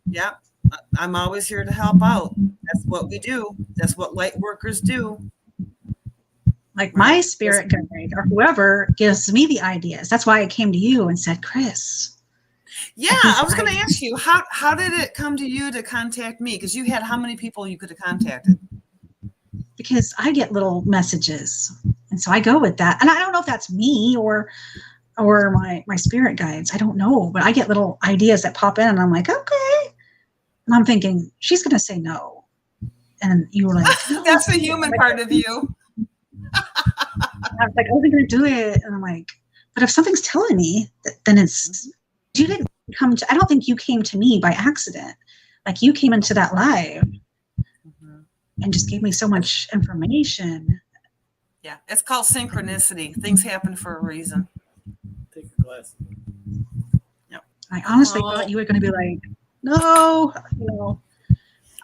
Yeah. I'm always here to help out. That's what we do. That's what light workers do. Like my spirit guide or whoever gives me the ideas. That's why I came to you and said, Chris. Yeah, I was going to ask you, how did it come to you to contact me? Because you had how many people you could have contacted? Because I get little messages. And so I go with that. And I don't know if that's me or my spirit guides. I don't know. But I get little ideas that pop in and I'm like, okay. And I'm thinking, she's going to say no. And you were like, no. That's the human part of you. I was like, I wasn't going to do it. And I'm like, but if something's telling me, then it's, you didn't come to, I don't think you came to me by accident. Like you came into that live and just gave me so much information. Yeah, it's called synchronicity. Things happen for a reason. Take your glasses. Yep. I honestly thought you were going to be like, no,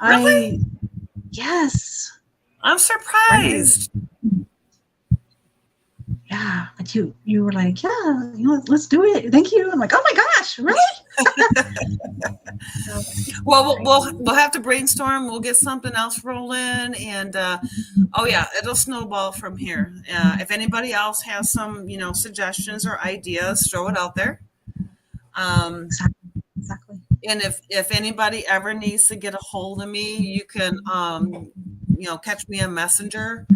Really? Yes. I'm surprised. Yeah, but you were like, yeah, let's do it. Thank you. I'm like, oh my gosh, really? Well, we'll have to brainstorm. We'll get something else rolling, and it'll snowball from here. If anybody else has some, suggestions or ideas, throw it out there. Exactly. And if anybody ever needs to get a hold of me, you can, catch me on Messenger.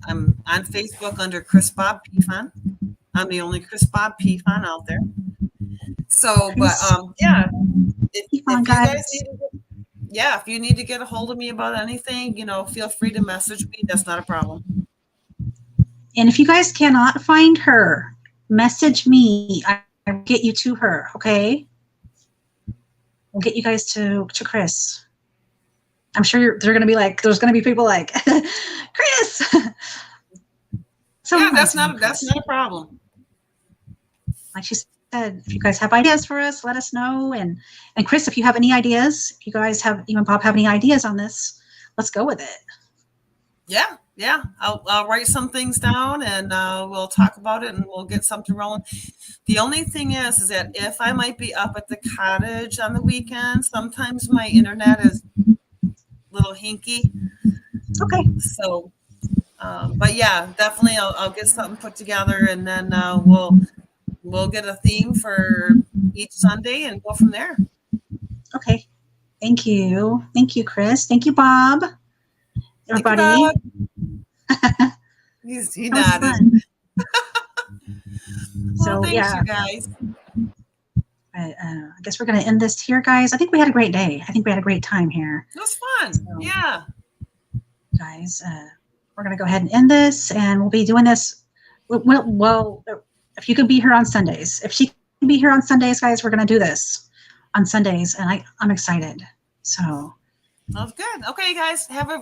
I'm on Facebook under Chris Bob Pfan. I'm the only Chris Bob Pfan out there. So, but if you need to get a hold of me about anything, feel free to message me. That's not a problem. And if you guys cannot find her, message me. I'll get you to her. Okay. We'll get you guys to Chris. I'm sure they're going to be like, there's going to be people like, Chris. That's not a problem. Like she said, if you guys have ideas for us, let us know. And Chris, if you have any ideas, if you guys have, you and Bob have any ideas on this, let's go with it. Yeah. I'll write some things down and we'll talk about it and we'll get something rolling. The only thing is that if I might be up at the cottage on the weekend, sometimes my internet is a little hinky. Okay. So, but yeah, definitely I'll get something put together and then we'll get a theme for each Sunday and go from there. Okay. Thank you. Thank you, Chris. Thank you, Bob. Everybody. He nodded. So thanks, yeah, you guys. I guess we're going to end this here, guys. I think we had a great day. I think we had a great time here, It was fun. Yeah. guys. We're going to go ahead and end this, and we'll be doing this. Well, if you could be here on Sundays, if she can be here on Sundays, guys, we're going to do this on Sundays, and I'm excited. So That was good. Okay, guys, have a